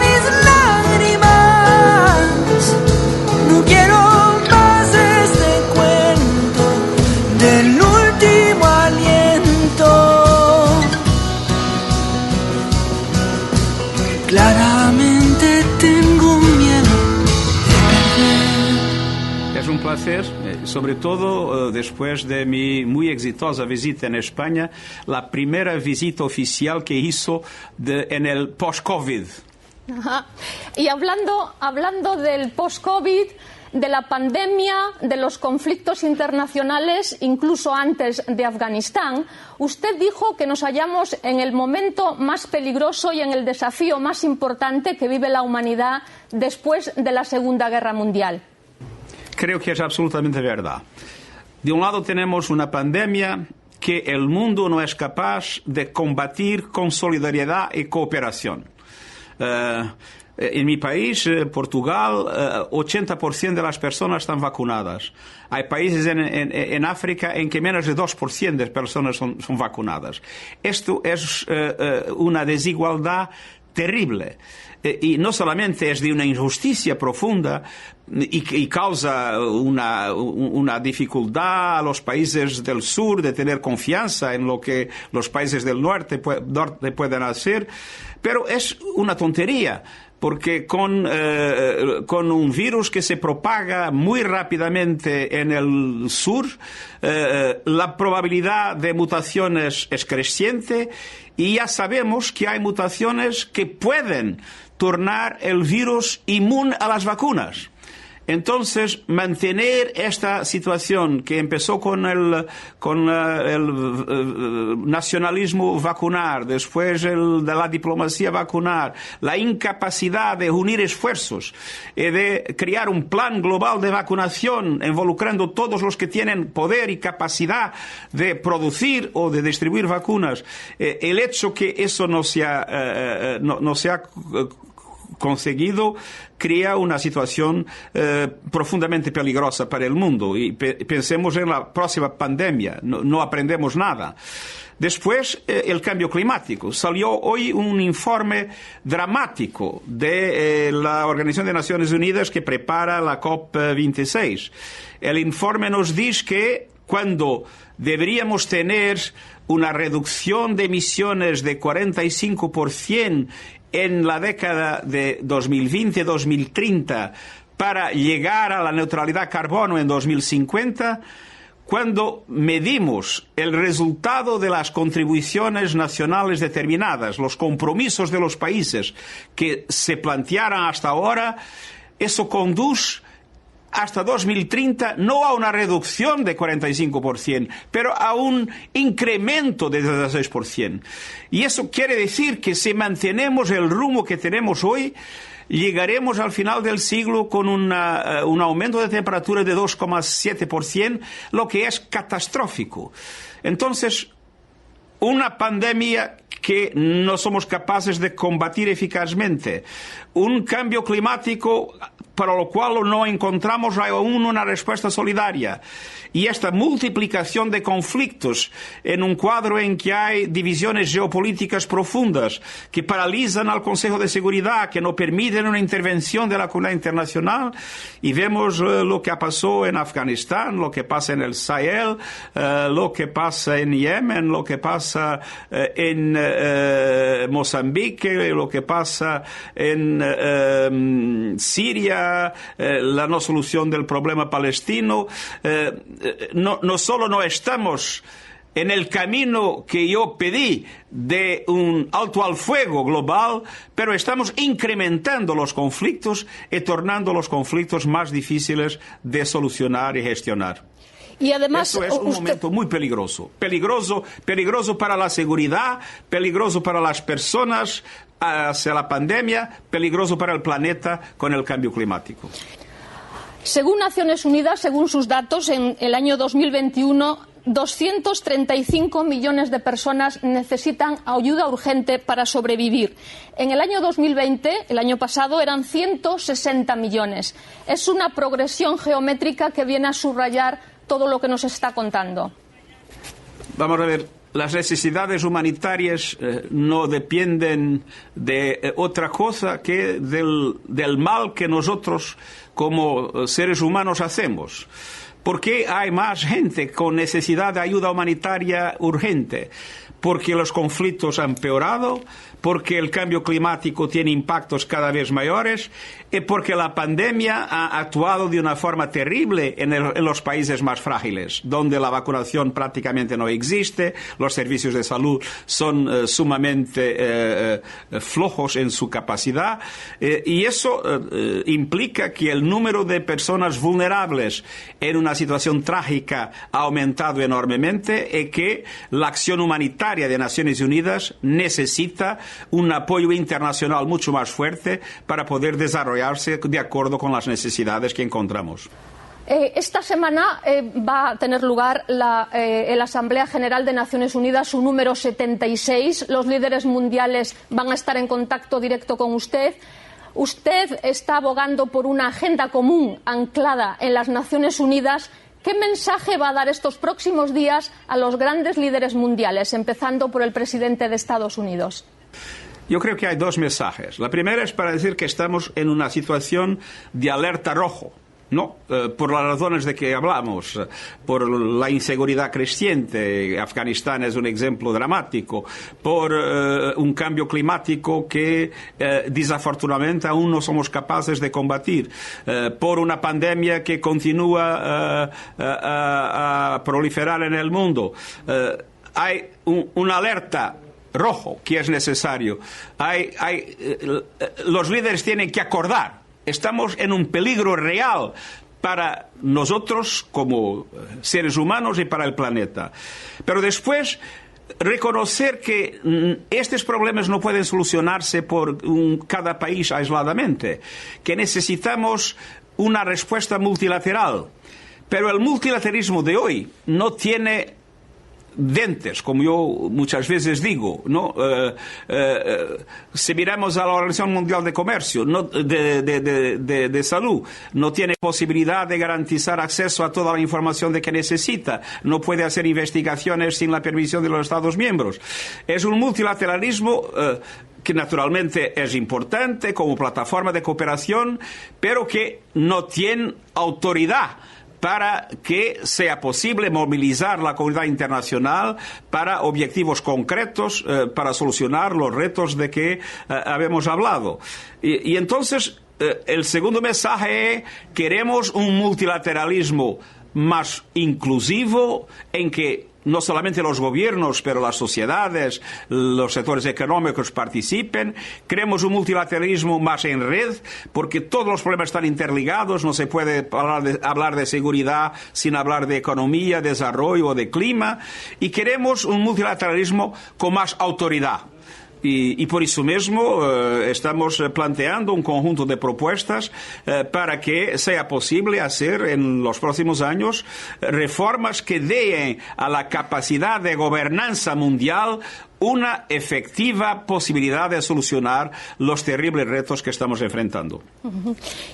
mis lágrimas. No quiero más este cuento del último aliento. Claramente tengo miedo de perder. Es un placer, sobre todo después de mi muy exitosa visita en España, la primera visita oficial que hizo en el post-COVID. Ajá. Y hablando del post-COVID, de la pandemia, de los conflictos internacionales, incluso antes de Afganistán, usted dijo que nos hallamos en el momento más peligroso y en el desafío más importante que vive la humanidad después de la Segunda Guerra Mundial. Creo que es absolutamente verdad. De un lado tenemos una pandemia que el mundo no es capaz de combatir con solidaridad y cooperación. En mi país, Portugal, 80% de las personas están vacunadas. Hay países en África en que menos de 2% de personas son vacunadas. Esto es una desigualdad terrible. Y no solamente es de una injusticia profunda y causa una dificultad a los países del sur de tener confianza en lo que los países del norte pueden hacer, pero es una tontería. Porque con un virus que se propaga muy rápidamente en el sur, la probabilidad de mutaciones es creciente y ya sabemos que hay mutaciones que pueden tornar el virus inmune a las vacunas. Entonces, mantener esta situación que empezó con el nacionalismo vacunar, después de la diplomacia vacunar, la incapacidad de unir esfuerzos y de crear un plan global de vacunación involucrando todos los que tienen poder y capacidad de producir o de distribuir vacunas, el hecho que eso no se ha conseguido crea una situación profundamente peligrosa para el mundo. Y pensemos en la próxima pandemia, no aprendemos nada. Después, el cambio climático. Salió hoy un informe dramático de la Organización de Naciones Unidas que prepara la COP26. El informe nos dice que cuando deberíamos tener una reducción de emisiones de 45% en la década de 2020-2030 para llegar a la neutralidad carbono en 2050, cuando medimos el resultado de las contribuciones nacionales determinadas, los compromisos de los países que se plantearon hasta ahora, eso conduce hasta 2030 no a una reducción de 45%, pero a un incremento de 16%. Y eso quiere decir que si mantenemos el rumbo que tenemos hoy, llegaremos al final del siglo con un aumento de temperatura de 2,7%, lo que es catastrófico. Entonces, una pandemia que no somos capaces de combatir eficazmente, un cambio climático para lo cual no encontramos aún una respuesta solidaria, y esta multiplicación de conflictos en un cuadro en que hay divisiones geopolíticas profundas que paralizan al Consejo de Seguridad, que no permiten una intervención de la comunidad internacional, y vemos lo que pasó en Afganistán, lo que pasa en el Sahel, lo que pasa en Yemen, lo que pasa en Mozambique, lo que pasa en Siria, la no solución del problema palestino. No solo no estamos en el camino que yo pedí de un alto al fuego global, pero estamos incrementando los conflictos y tornando los conflictos más difíciles de solucionar y gestionar. Y además, eso es un momento muy peligroso. Peligroso para la seguridad, peligroso para las personas hacia la pandemia, peligroso para el planeta con el cambio climático. Según Naciones Unidas, según sus datos, en el año 2021, 235 millones de personas necesitan ayuda urgente para sobrevivir. En el año 2020, el año pasado, eran 160 millones. Es una progresión geométrica que viene a subrayar todo lo que nos está contando. Vamos a ver, las necesidades humanitarias no dependen de otra cosa que del mal que nosotros como seres humanos hacemos. ¿Por qué hay más gente con necesidad de ayuda humanitaria urgente? Porque los conflictos han empeorado, porque el cambio climático tiene impactos cada vez mayores y porque la pandemia ha actuado de una forma terrible en los países más frágiles, donde la vacunación prácticamente no existe, los servicios de salud son sumamente flojos en su capacidad, y eso implica que el número de personas vulnerables en una situación trágica ha aumentado enormemente y que la acción humanitaria de Naciones Unidas necesita un apoyo internacional mucho más fuerte para poder desarrollarse de acuerdo con las necesidades que encontramos. Esta semana va a tener lugar la Asamblea General de Naciones Unidas, su número 76. Los líderes mundiales van a estar en contacto directo con usted. Usted está abogando por una agenda común anclada en las Naciones Unidas. ¿Qué mensaje va a dar estos próximos días a los grandes líderes mundiales, empezando por el presidente de Estados Unidos? Yo creo que hay dos mensajes. La primera es para decir que estamos en una situación de alerta rojo, ¿no? Por las razones de que hablamos, por la inseguridad creciente. Afganistán es un ejemplo dramático, por un cambio climático que desafortunadamente aún no somos capaces de combatir, por una pandemia que continúa a proliferar en el mundo. Hay una alerta rojo que es necesario. Los líderes tienen que acordar. Estamos en un peligro real para nosotros como seres humanos y para el planeta. Pero después, reconocer que estos problemas no pueden solucionarse por cada país aisladamente, que necesitamos una respuesta multilateral. Pero el multilateralismo de hoy no tiene dentes, como yo muchas veces digo, ¿no? Si miramos a la Organización Mundial de Comercio, de Salud, no tiene posibilidad de garantizar acceso a toda la información de que necesita, no puede hacer investigaciones sin la permisión de los Estados miembros. Es un multilateralismo que naturalmente es importante como plataforma de cooperación, pero que no tiene autoridad para que sea posible movilizar la comunidad internacional para objetivos concretos, para solucionar los retos de que habíamos hablado. Y entonces, el segundo mensaje es: queremos un multilateralismo más inclusivo, en que no solamente los gobiernos, pero las sociedades, los sectores económicos participen. Queremos un multilateralismo más en red, porque todos los problemas están interligados. No se puede hablar de seguridad sin hablar de economía, desarrollo o de clima. Y queremos un multilateralismo con más autoridad. Y por eso mismo estamos planteando un conjunto de propuestas para que sea posible hacer en los próximos años reformas que den a la capacidad de gobernanza mundial una efectiva posibilidad de solucionar los terribles retos que estamos enfrentando.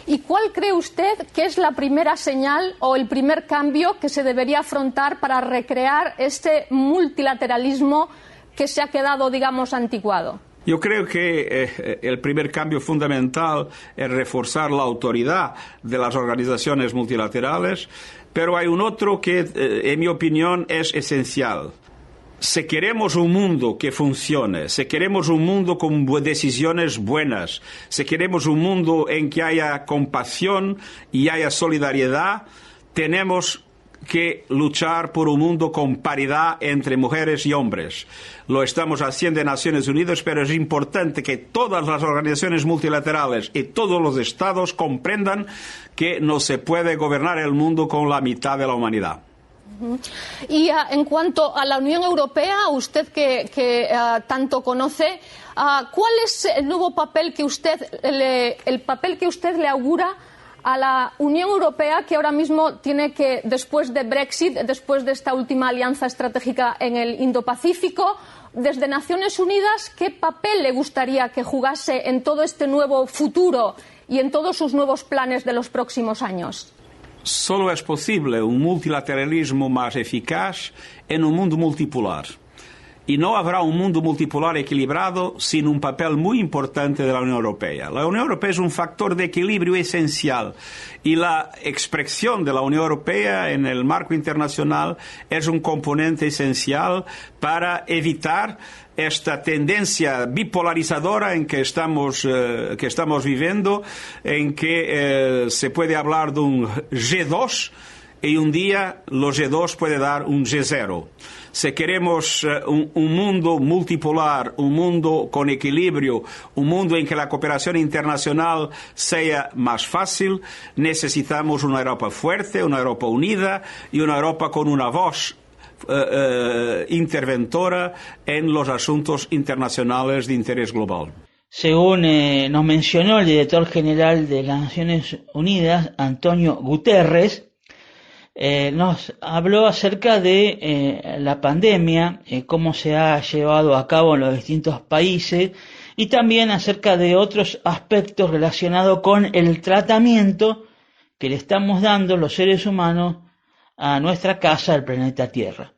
¿Y cuál cree usted que es la primera señal o el primer cambio que se debería afrontar para recrear este multilateralismo que se ha quedado, digamos, anticuado? Yo creo que el primer cambio fundamental es reforzar la autoridad de las organizaciones multilaterales, pero hay un otro que, en mi opinión, es esencial. Si queremos un mundo que funcione, si queremos un mundo con decisiones buenas, si queremos un mundo en que haya compasión y haya solidaridad, tenemos que luchar por un mundo con paridad entre mujeres y hombres. Lo estamos haciendo en Naciones Unidas, pero es importante que todas las organizaciones multilaterales y todos los estados comprendan que no se puede gobernar el mundo con la mitad de la humanidad. Y en cuanto a la Unión Europea, usted que tanto conoce, ¿cuál es el nuevo papel que usted le augura a la Unión Europea, que ahora mismo tiene que, después de Brexit, después de esta última alianza estratégica en el Indo-Pacífico, desde Naciones Unidas, qué papel le gustaría que jugase en todo este nuevo futuro y en todos sus nuevos planes de los próximos años? Solo es posible un multilateralismo más eficaz en un mundo multipolar. Y no habrá un mundo multipolar equilibrado sin un papel muy importante de la Unión Europea. La Unión Europea es un factor de equilibrio esencial y la expresión de la Unión Europea en el marco internacional es un componente esencial para evitar esta tendencia bipolarizadora en que estamos viviendo, en que se puede hablar de un G2 y un día los G2 puede dar un G0. Si queremos un mundo multipolar, un mundo con equilibrio, un mundo en que la cooperación internacional sea más fácil, necesitamos una Europa fuerte, una Europa unida y una Europa con una voz interventora en los asuntos internacionales de interés global. Según nos mencionó el director general de las Naciones Unidas, Antonio Guterres, nos habló acerca de la pandemia, cómo se ha llevado a cabo en los distintos países y también acerca de otros aspectos relacionados con el tratamiento que le estamos dando los seres humanos a nuestra casa, el planeta Tierra.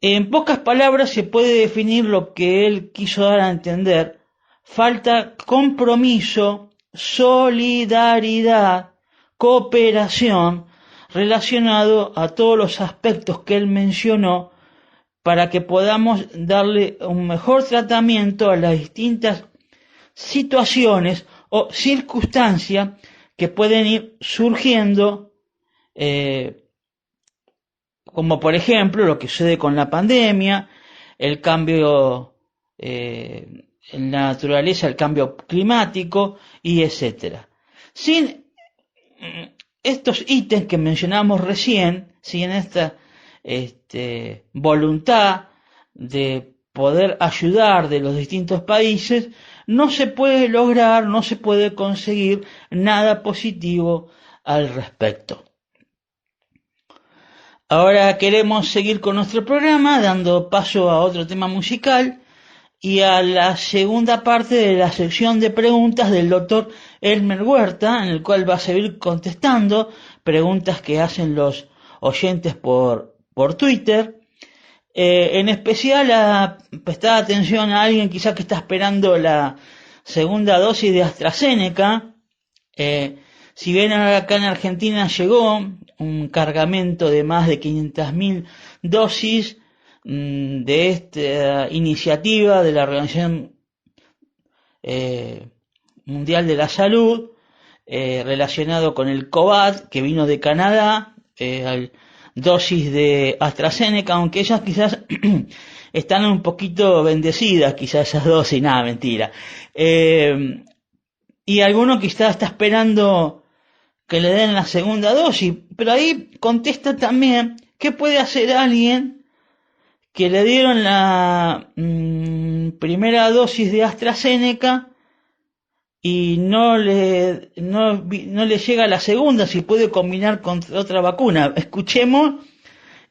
En pocas palabras se puede definir lo que él quiso dar a entender. Falta compromiso, solidaridad, cooperación, relacionado a todos los aspectos que él mencionó, para que podamos darle un mejor tratamiento a las distintas situaciones o circunstancias que pueden ir surgiendo, como por ejemplo lo que sucede con la pandemia, el cambio en la naturaleza, el cambio climático y etcétera. Sin estos ítems que mencionamos recién, sin esta voluntad de poder ayudar de los distintos países, no se puede lograr, no se puede conseguir nada positivo al respecto. Ahora queremos seguir con nuestro programa, dando paso a otro tema musical y a la segunda parte de la sección de preguntas del doctor Elmer Huerta, en el cual va a seguir contestando preguntas que hacen los oyentes por Twitter. En especial prestar atención a alguien quizás que está esperando la segunda dosis de AstraZeneca. Si bien acá en Argentina llegó un cargamento de más de 500.000 dosis de esta iniciativa de la Organización Mundial de la Salud, relacionado con el COVAX, que vino de Canadá, dosis de AstraZeneca, aunque ellas quizás están un poquito bendecidas, quizás esas dosis, nada, mentira. Y alguno quizás está esperando que le den la segunda dosis, pero ahí contesta también, ¿qué puede hacer alguien que le dieron la primera dosis de AstraZeneca y no le llega la segunda, si puede combinar con otra vacuna? Escuchemos,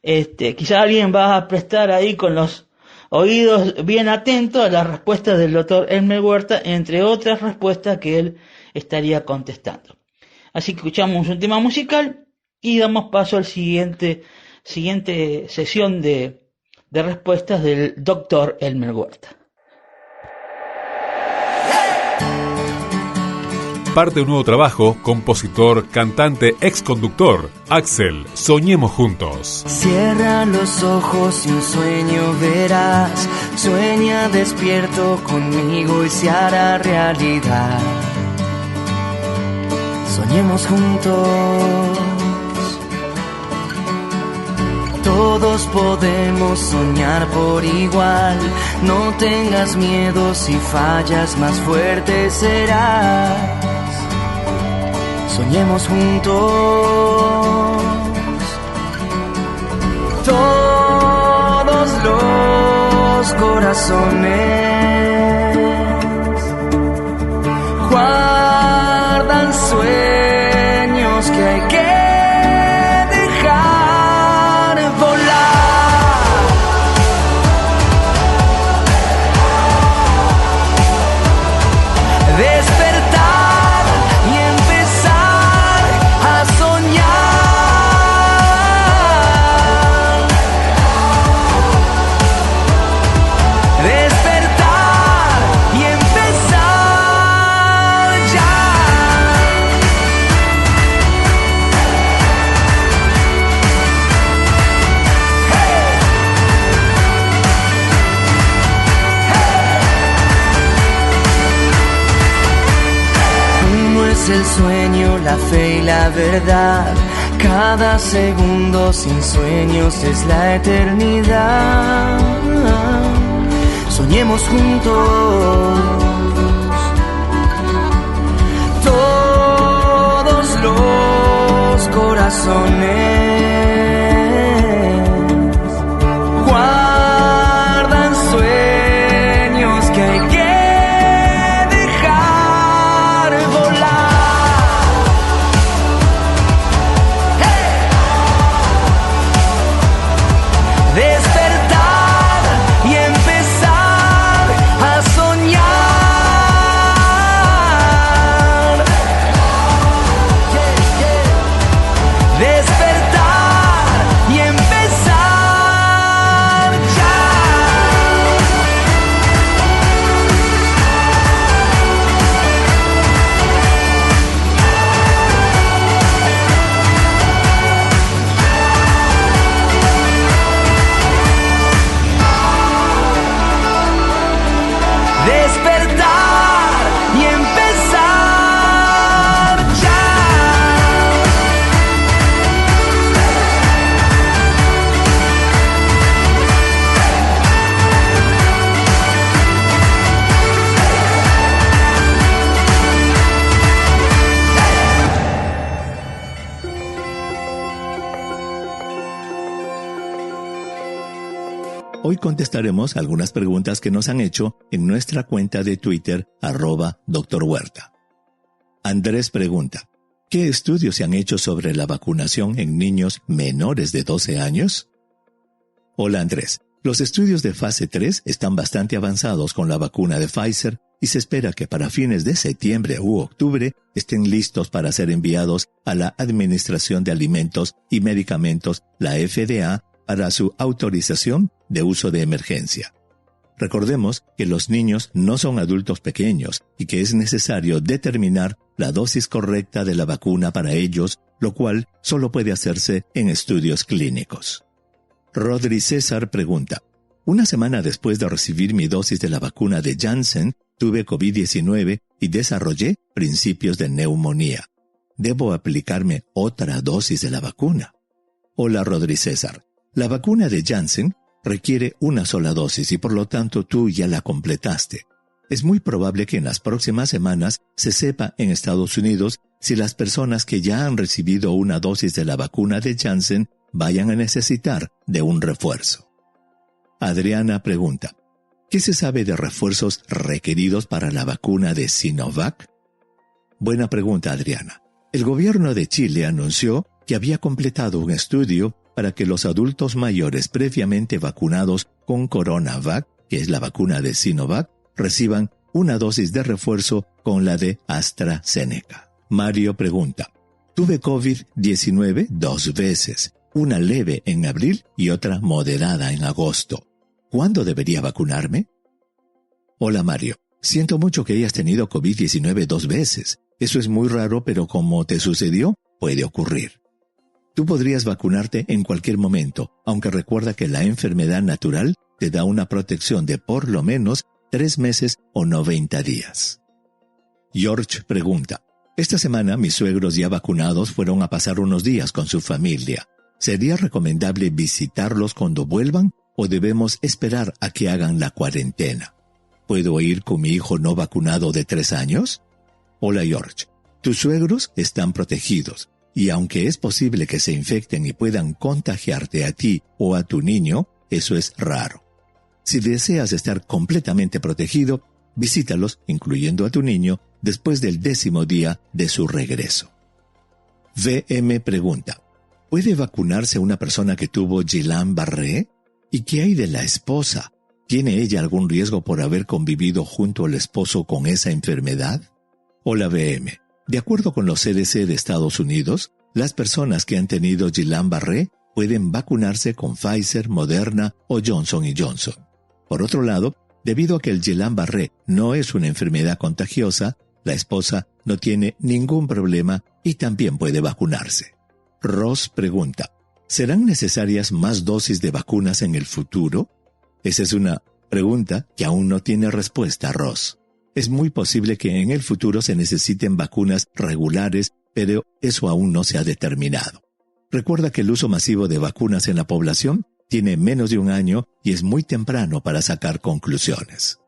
quizá alguien va a prestar ahí con los oídos bien atentos a las respuestas del doctor Elmer Huerta, entre otras respuestas que él estaría contestando. Así que escuchamos un tema musical y damos paso al siguiente sesión de respuestas del doctor Elmer Huerta. Parte de un nuevo trabajo, compositor, cantante, exconductor, Axel, soñemos juntos. Cierra los ojos y un sueño verás. Sueña despierto conmigo y se hará realidad. Soñemos juntos. Todos podemos soñar por igual. No tengas miedo, si fallas más fuerte serás. Soñemos juntos. Todos los corazones guardan sueños que hay que dejar volar. Despertar y empezar a soñar. Despertar y empezar ya. Uno es el sueño, la fe y la verdad. Cada segundo sin sueños es la eternidad. Soñemos juntos. Todos los corazones guardan sueños que hay que dejar volar. Despertar y empezar a soñar. Despertar Hoy contestaremos algunas preguntas que nos han hecho en nuestra cuenta de Twitter, @Dr. Huerta. Andrés pregunta: ¿qué estudios se han hecho sobre la vacunación en niños menores de 12 años? Hola Andrés, los estudios de fase 3 están bastante avanzados con la vacuna de Pfizer y se espera que para fines de septiembre u octubre estén listos para ser enviados a la Administración de Alimentos y Medicamentos, la FDA, para su autorización de uso de emergencia. Recordemos que los niños no son adultos pequeños y que es necesario determinar la dosis correcta de la vacuna para ellos, lo cual solo puede hacerse en estudios clínicos. Rodri César pregunta: una semana después de recibir mi dosis de la vacuna de Janssen, tuve COVID-19 y desarrollé principios de neumonía. ¿Debo aplicarme otra dosis de la vacuna? Hola Rodri César. La vacuna de Janssen requiere una sola dosis y por lo tanto tú ya la completaste. Es muy probable que en las próximas semanas se sepa en Estados Unidos si las personas que ya han recibido una dosis de la vacuna de Janssen vayan a necesitar de un refuerzo. Adriana pregunta: ¿qué se sabe de refuerzos requeridos para la vacuna de Sinovac? Buena pregunta, Adriana. El gobierno de Chile anunció que había completado un estudio para que los adultos mayores previamente vacunados con CoronaVac, que es la vacuna de Sinovac, reciban una dosis de refuerzo con la de AstraZeneca. Mario pregunta: tuve COVID-19 2 veces, una leve en abril y otra moderada en agosto. ¿Cuándo debería vacunarme? Hola Mario, siento mucho que hayas tenido COVID-19 2 veces. Eso es muy raro, pero como te sucedió, puede ocurrir. Tú podrías vacunarte en cualquier momento, aunque recuerda que la enfermedad natural te da una protección de por lo menos 3 meses o 90 días. George pregunta: esta semana mis suegros ya vacunados fueron a pasar unos días con su familia. ¿Sería recomendable visitarlos cuando vuelvan o debemos esperar a que hagan la cuarentena? ¿Puedo ir con mi hijo no vacunado de 3 años? Hola George, tus suegros están protegidos. Y aunque es posible que se infecten y puedan contagiarte a ti o a tu niño, eso es raro. Si deseas estar completamente protegido, visítalos, incluyendo a tu niño, después del 10º día de su regreso. VM pregunta: ¿puede vacunarse una persona que tuvo Guillain-Barré? ¿Y qué hay de la esposa? ¿Tiene ella algún riesgo por haber convivido junto al esposo con esa enfermedad? Hola VM. De acuerdo con los CDC de Estados Unidos, las personas que han tenido Guillain-Barré pueden vacunarse con Pfizer, Moderna o Johnson & Johnson. Por otro lado, debido a que el Guillain-Barré no es una enfermedad contagiosa, la esposa no tiene ningún problema y también puede vacunarse. Ross pregunta: ¿serán necesarias más dosis de vacunas en el futuro? Esa es una pregunta que aún no tiene respuesta, Ross. Es muy posible que en el futuro se necesiten vacunas regulares, pero eso aún no se ha determinado. Recuerda que el uso masivo de vacunas en la población tiene menos de 1 año y es muy temprano para sacar conclusiones.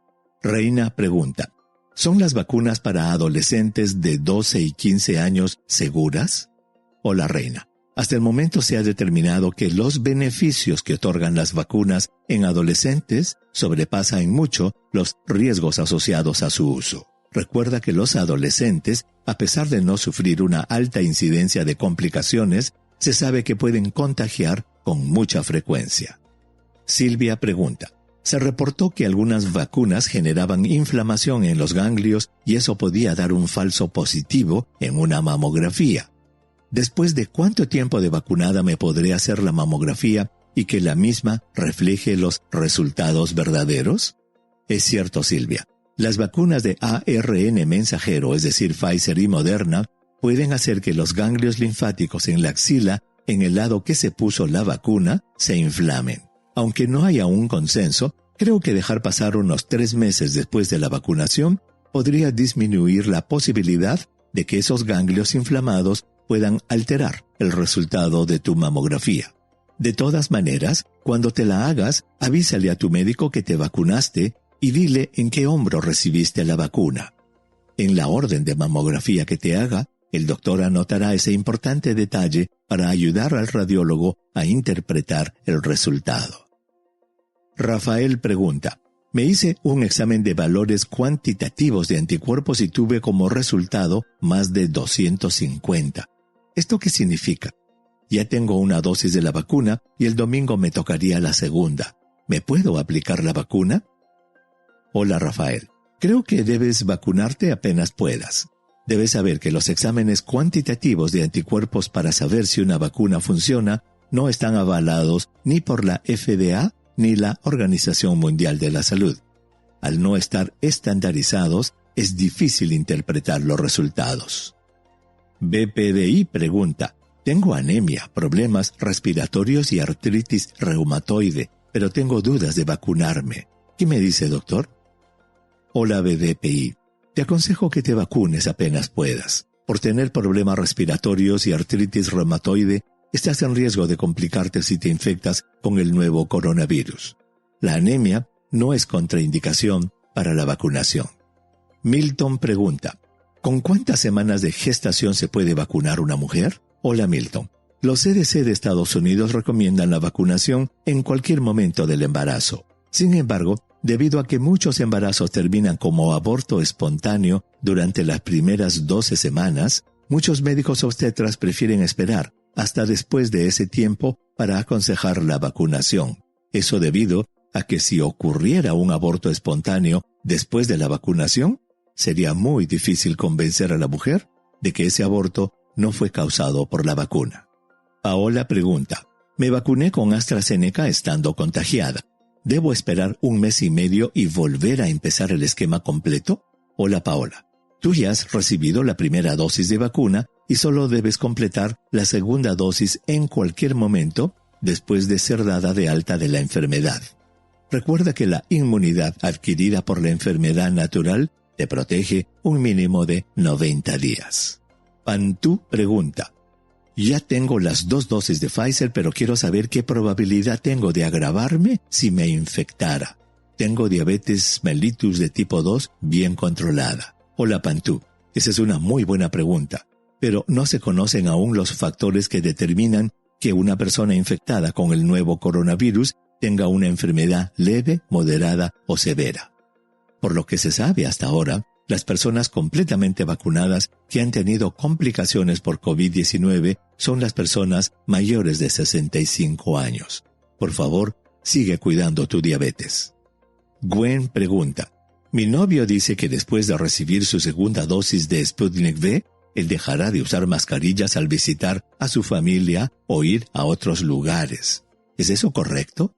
Reina pregunta: ¿son las vacunas para adolescentes de 12 y 15 años seguras? Hola Reina. Hasta el momento se ha determinado que los beneficios que otorgan las vacunas en adolescentes sobrepasan en mucho los riesgos asociados a su uso. Recuerda que los adolescentes, a pesar de no sufrir una alta incidencia de complicaciones, se sabe que pueden contagiar con mucha frecuencia. Silvia pregunta: se reportó que algunas vacunas generaban inflamación en los ganglios y eso podía dar un falso positivo en una mamografía. ¿Después de cuánto tiempo de vacunada me podré hacer la mamografía y que la misma refleje los resultados verdaderos? Es cierto, Silvia. Las vacunas de ARN mensajero, es decir, Pfizer y Moderna, pueden hacer que los ganglios linfáticos en la axila, en el lado que se puso la vacuna, se inflamen. Aunque no haya un consenso, creo que dejar pasar unos 3 meses después de la vacunación podría disminuir la posibilidad de que esos ganglios inflamados puedan alterar el resultado de tu mamografía. De todas maneras, cuando te la hagas, avísale a tu médico que te vacunaste y dile en qué hombro recibiste la vacuna. En la orden de mamografía que te haga, el doctor anotará ese importante detalle para ayudar al radiólogo a interpretar el resultado. Rafael pregunta: me hice un examen de valores cuantitativos de anticuerpos y tuve como resultado más de 250. ¿Esto qué significa? Ya tengo una dosis de la vacuna y el domingo me tocaría la segunda. ¿Me puedo aplicar la vacuna? Hola Rafael, creo que debes vacunarte apenas puedas. Debes saber que los exámenes cuantitativos de anticuerpos para saber si una vacuna funciona no están avalados ni por la FDA ni la Organización Mundial de la Salud. Al no estar estandarizados, es difícil interpretar los resultados. BPDI pregunta: tengo anemia, problemas respiratorios y artritis reumatoide, pero tengo dudas de vacunarme. ¿Qué me dice, doctor? Hola BDPI, te aconsejo que te vacunes apenas puedas. Por tener problemas respiratorios y artritis reumatoide, estás en riesgo de complicarte si te infectas con el nuevo coronavirus. La anemia no es contraindicación para la vacunación. Milton pregunta: ¿con cuántas semanas de gestación se puede vacunar una mujer? Hola Milton. Los CDC de Estados Unidos recomiendan la vacunación en cualquier momento del embarazo. Sin embargo, debido a que muchos embarazos terminan como aborto espontáneo durante las primeras 12 semanas, muchos médicos obstetras prefieren esperar hasta después de ese tiempo para aconsejar la vacunación. Eso debido a que si ocurriera un aborto espontáneo después de la vacunación, sería muy difícil convencer a la mujer de que ese aborto no fue causado por la vacuna. Paola pregunta: me vacuné con AstraZeneca estando contagiada. ¿Debo esperar 1 mes y medio y volver a empezar el esquema completo? Hola Paola. Tú ya has recibido la primera dosis de vacuna y solo debes completar la segunda dosis en cualquier momento después de ser dada de alta de la enfermedad. Recuerda que la inmunidad adquirida por la enfermedad natural te protege un mínimo de 90 días. Pantú pregunta: ya tengo las 2 dosis de Pfizer, pero quiero saber qué probabilidad tengo de agravarme si me infectara. Tengo diabetes mellitus de tipo 2 bien controlada. Hola Pantú, esa es una muy buena pregunta, pero no se conocen aún los factores que determinan que una persona infectada con el nuevo coronavirus tenga una enfermedad leve, moderada o severa. Por lo que se sabe hasta ahora, las personas completamente vacunadas que han tenido complicaciones por COVID-19 son las personas mayores de 65 años. Por favor, sigue cuidando tu diabetes. Gwen pregunta: mi novio dice que después de recibir su segunda dosis de Sputnik V, él dejará de usar mascarillas al visitar a su familia o ir a otros lugares. ¿Es eso correcto?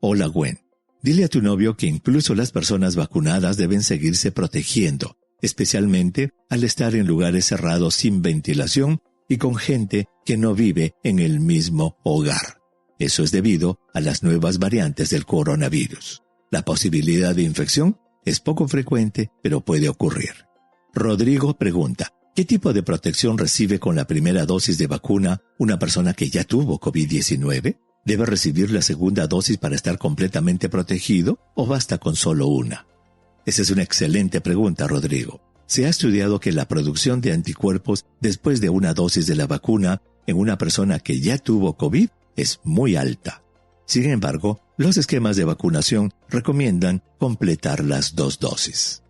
Hola Gwen. Dile a tu novio que incluso las personas vacunadas deben seguirse protegiendo, especialmente al estar en lugares cerrados sin ventilación y con gente que no vive en el mismo hogar. Eso es debido a las nuevas variantes del coronavirus. La posibilidad de infección es poco frecuente, pero puede ocurrir. Rodrigo pregunta: ¿qué tipo de protección recibe con la primera dosis de vacuna una persona que ya tuvo COVID-19? ¿Debe recibir la segunda dosis para estar completamente protegido o basta con solo una? Esa es una excelente pregunta, Rodrigo. Se ha estudiado que la producción de anticuerpos después de una dosis de la vacuna en una persona que ya tuvo COVID es muy alta. Sin embargo, los esquemas de vacunación recomiendan completar las 2 dosis.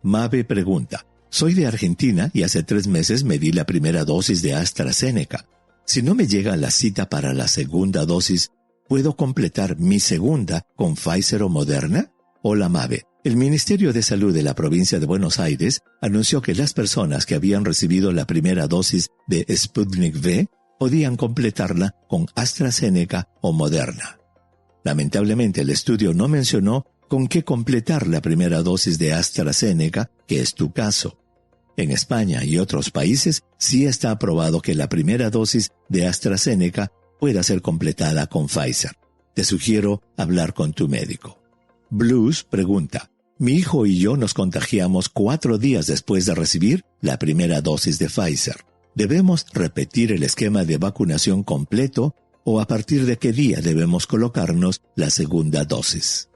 Mabe pregunta: soy de Argentina y hace 3 meses me di la primera dosis de AstraZeneca. Si no me llega la cita para la segunda dosis, ¿puedo completar mi segunda con Pfizer o Moderna? Hola Mabe. El Ministerio de Salud de la provincia de Buenos Aires anunció que las personas que habían recibido la primera dosis de Sputnik V podían completarla con AstraZeneca o Moderna. Lamentablemente el estudio no mencionó con qué completar la primera dosis de AstraZeneca, que es tu caso. En España y otros países sí está aprobado que la primera dosis de AstraZeneca pueda ser completada con Pfizer. Te sugiero hablar con tu médico. Blues pregunta: mi hijo y yo nos contagiamos 4 días después de recibir la primera dosis de Pfizer. ¿Debemos repetir el esquema de vacunación completo o a partir de qué día debemos colocarnos la segunda dosis?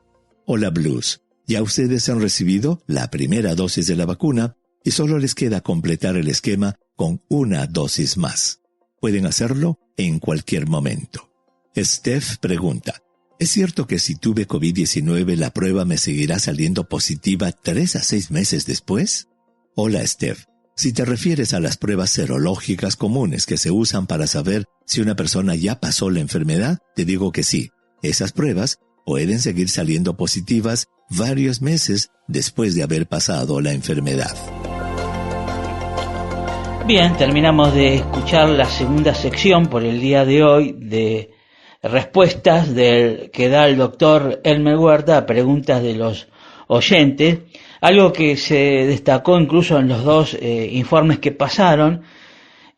Hola Blues, ya ustedes han recibido la primera dosis de la vacuna y solo les queda completar el esquema con una dosis más. Pueden hacerlo en cualquier momento. Steph pregunta: ¿Es cierto que si tuve COVID-19 la prueba me seguirá saliendo positiva 3 a 6 meses después? Hola, Steph. Si te refieres a las pruebas serológicas comunes que se usan para saber si una persona ya pasó la enfermedad, te digo que sí. Esas pruebas pueden seguir saliendo positivas varios meses después de haber pasado la enfermedad. Bien, terminamos de escuchar la segunda sección por el día de hoy de respuestas que da el doctor Elmer Huerta a preguntas de los oyentes. Algo que se destacó incluso en los dos informes que pasaron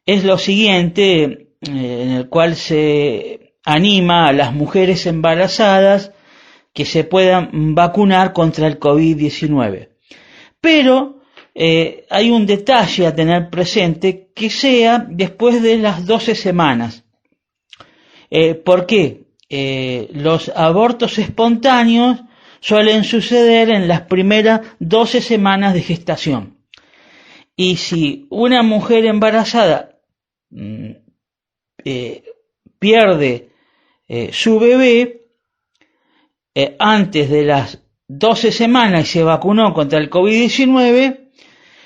es lo siguiente, en el cual se anima a las mujeres embarazadas que se puedan vacunar contra el COVID-19. Pero hay un detalle a tener presente, que sea después de las 12 semanas. ¿Por qué? Los abortos espontáneos suelen suceder en las primeras 12 semanas de gestación. Y si una mujer embarazada pierde su bebé antes de las 12 semanas y se vacunó contra el COVID-19,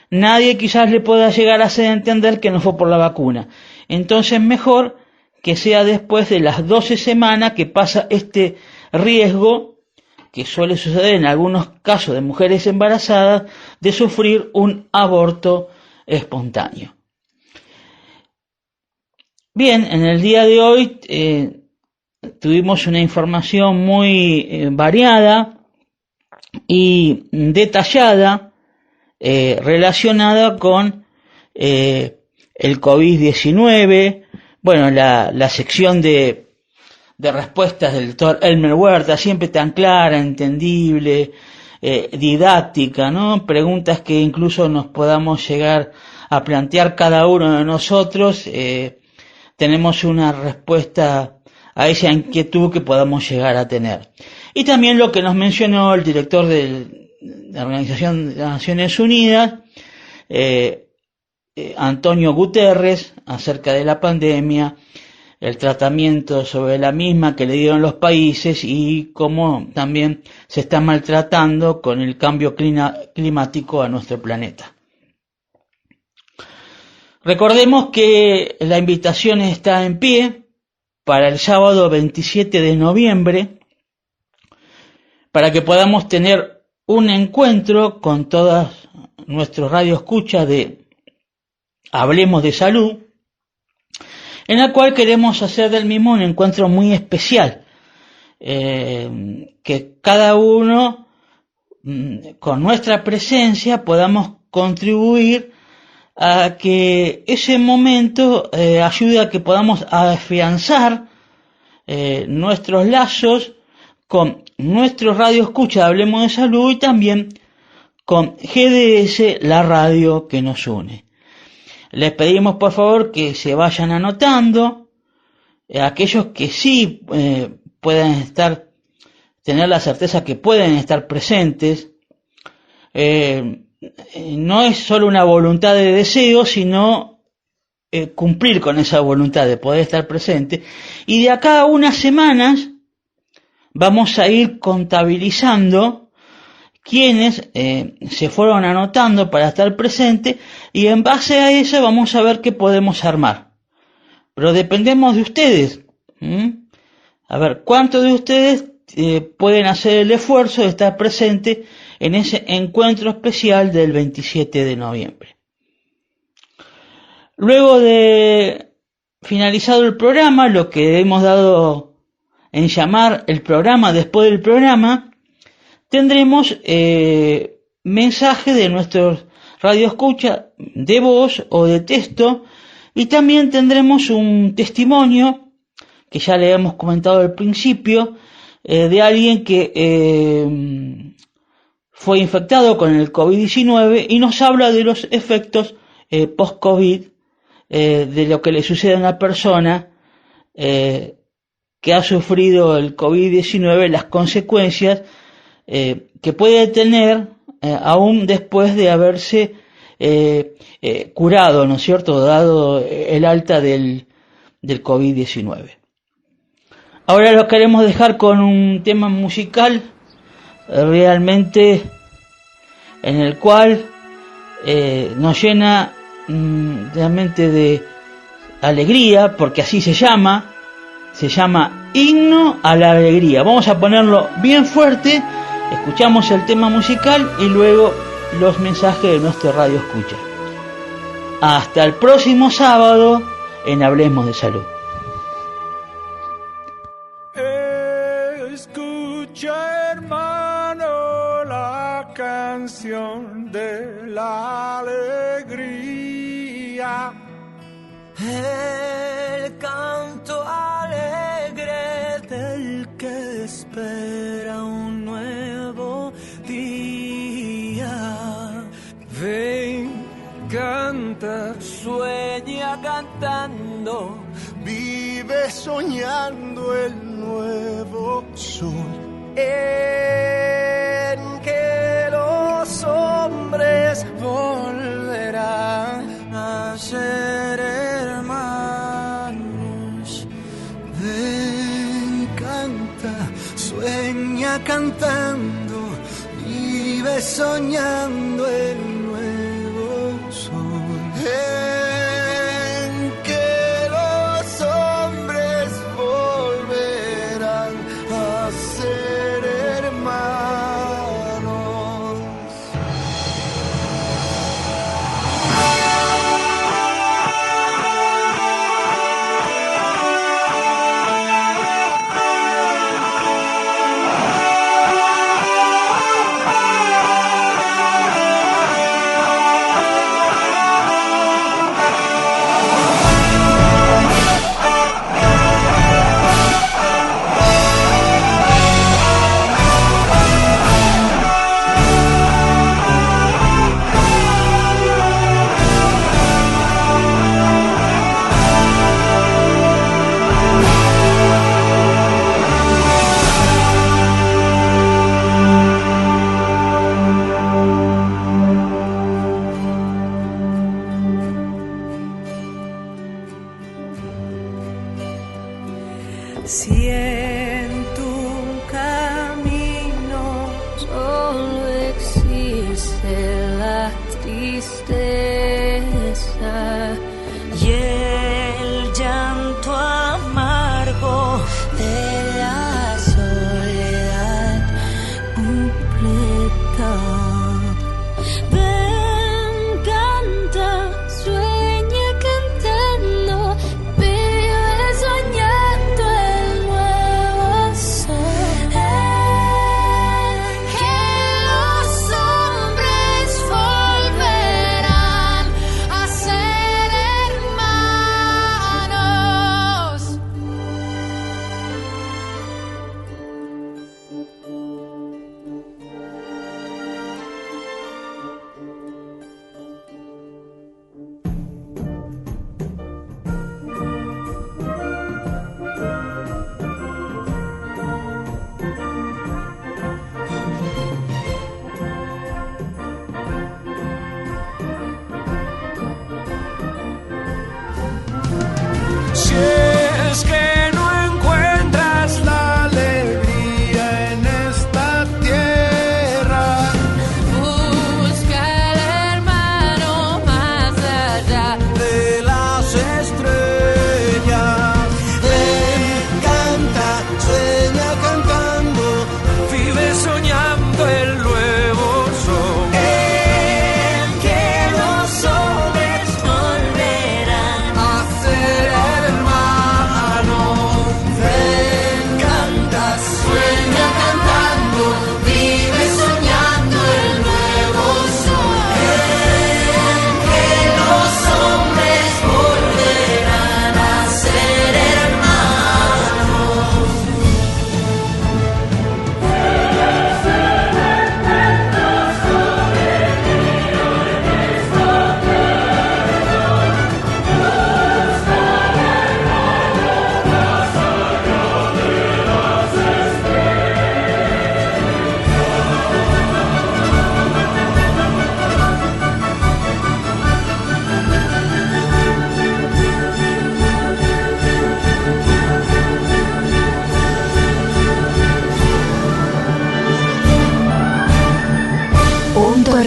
nadie quizás le pueda llegar a hacer entender que no fue por la vacuna. Entonces mejor que sea después de las 12 semanas que pasa este riesgo, que suele suceder en algunos casos de mujeres embarazadas, de sufrir un aborto espontáneo. Bien, en el día de hoy tuvimos una información muy variada y detallada relacionada con el COVID-19. Bueno, la sección de respuestas del doctor Elmer Huerta, siempre tan clara, entendible, didáctica, ¿no? Preguntas que incluso nos podamos llegar a plantear cada uno de nosotros. Tenemos una respuesta a esa inquietud que podamos llegar a tener. Y también lo que nos mencionó el director de la Organización de las Naciones Unidas, Antonio Guterres, acerca de la pandemia, el tratamiento sobre la misma que le dieron los países y cómo también se está maltratando con el cambio climático a nuestro planeta. Recordemos que la invitación está en pie para el sábado 27 de noviembre, para que podamos tener un encuentro con todas nuestros radioescuchas de Hablemos de Salud, en la cual queremos hacer del mismo un encuentro muy especial, que cada uno con nuestra presencia podamos contribuir a que ese momento ayude a que podamos afianzar nuestros lazos con nuestro radio escucha Hablemos de Salud y también con GDS, la radio que nos une. Les pedimos por favor que se vayan anotando, aquellos que sí puedan tener la certeza que pueden estar presentes. No es solo una voluntad de deseo, sino cumplir con esa voluntad de poder estar presente. Y de acá a unas semanas vamos a ir contabilizando quienes se fueron anotando para estar presentes, y en base a eso vamos a ver qué podemos armar. Pero dependemos de ustedes. A ver, ¿cuántos de ustedes pueden hacer el esfuerzo de estar presentes en ese encuentro especial del 27 de noviembre? Luego de finalizado el programa, lo que hemos dado en llamar el programa después del programa, tendremos mensajes de nuestros radioescuchas de voz o de texto, y también tendremos un testimonio que ya le hemos comentado al principio, de alguien que fue infectado con el COVID-19 y nos habla de los efectos post-COVID, de lo que le sucede a una persona que ha sufrido el COVID-19, las consecuencias que puede tener aún después de haberse curado, ¿no es cierto?, dado el alta del COVID-19. Ahora lo queremos dejar con un tema musical realmente en el cual nos llena realmente de alegría, porque así se llama Himno a la Alegría. Vamos a ponerlo bien fuerte, escuchamos el tema musical y luego los mensajes de nuestro Radio Escucha. Hasta el próximo sábado en Hablemos de Salud. Escucha, hermano, la canción de la alegría. El canto alegre del que espera un nuevo día. Ven, canta, Sueña cantando, vive soñando el nuevo sol. En que los hombres volverán a ser hermanos. ven, canta, sueña cantando, vive soñando el nuevo sol. En que los hombres volverán a ser hermanos. Si en tu camino solo existe la tristeza y el llanto amargo de la soledad completa. Ven, canta, sueña cantando, vive soñando el nuevo sol. Que los hombres volverán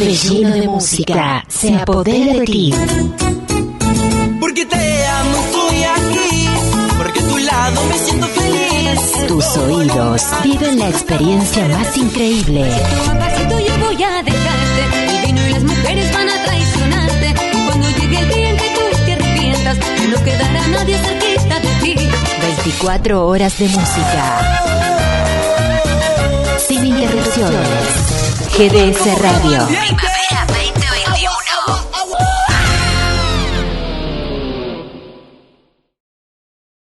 torbellino de música se apodera de ti. Porque te amo, estoy aquí. Porque a tu lado me siento feliz. Tus oídos viven la experiencia más increíble. Pasito a pasito yo voy a dejarte. El vino y las mujeres van a traicionarte. Y cuando llegue el día en que tú te arrepientas, no quedará nadie cerquita de ti. 24 horas de música. Sin interrupciones. GDS Radio.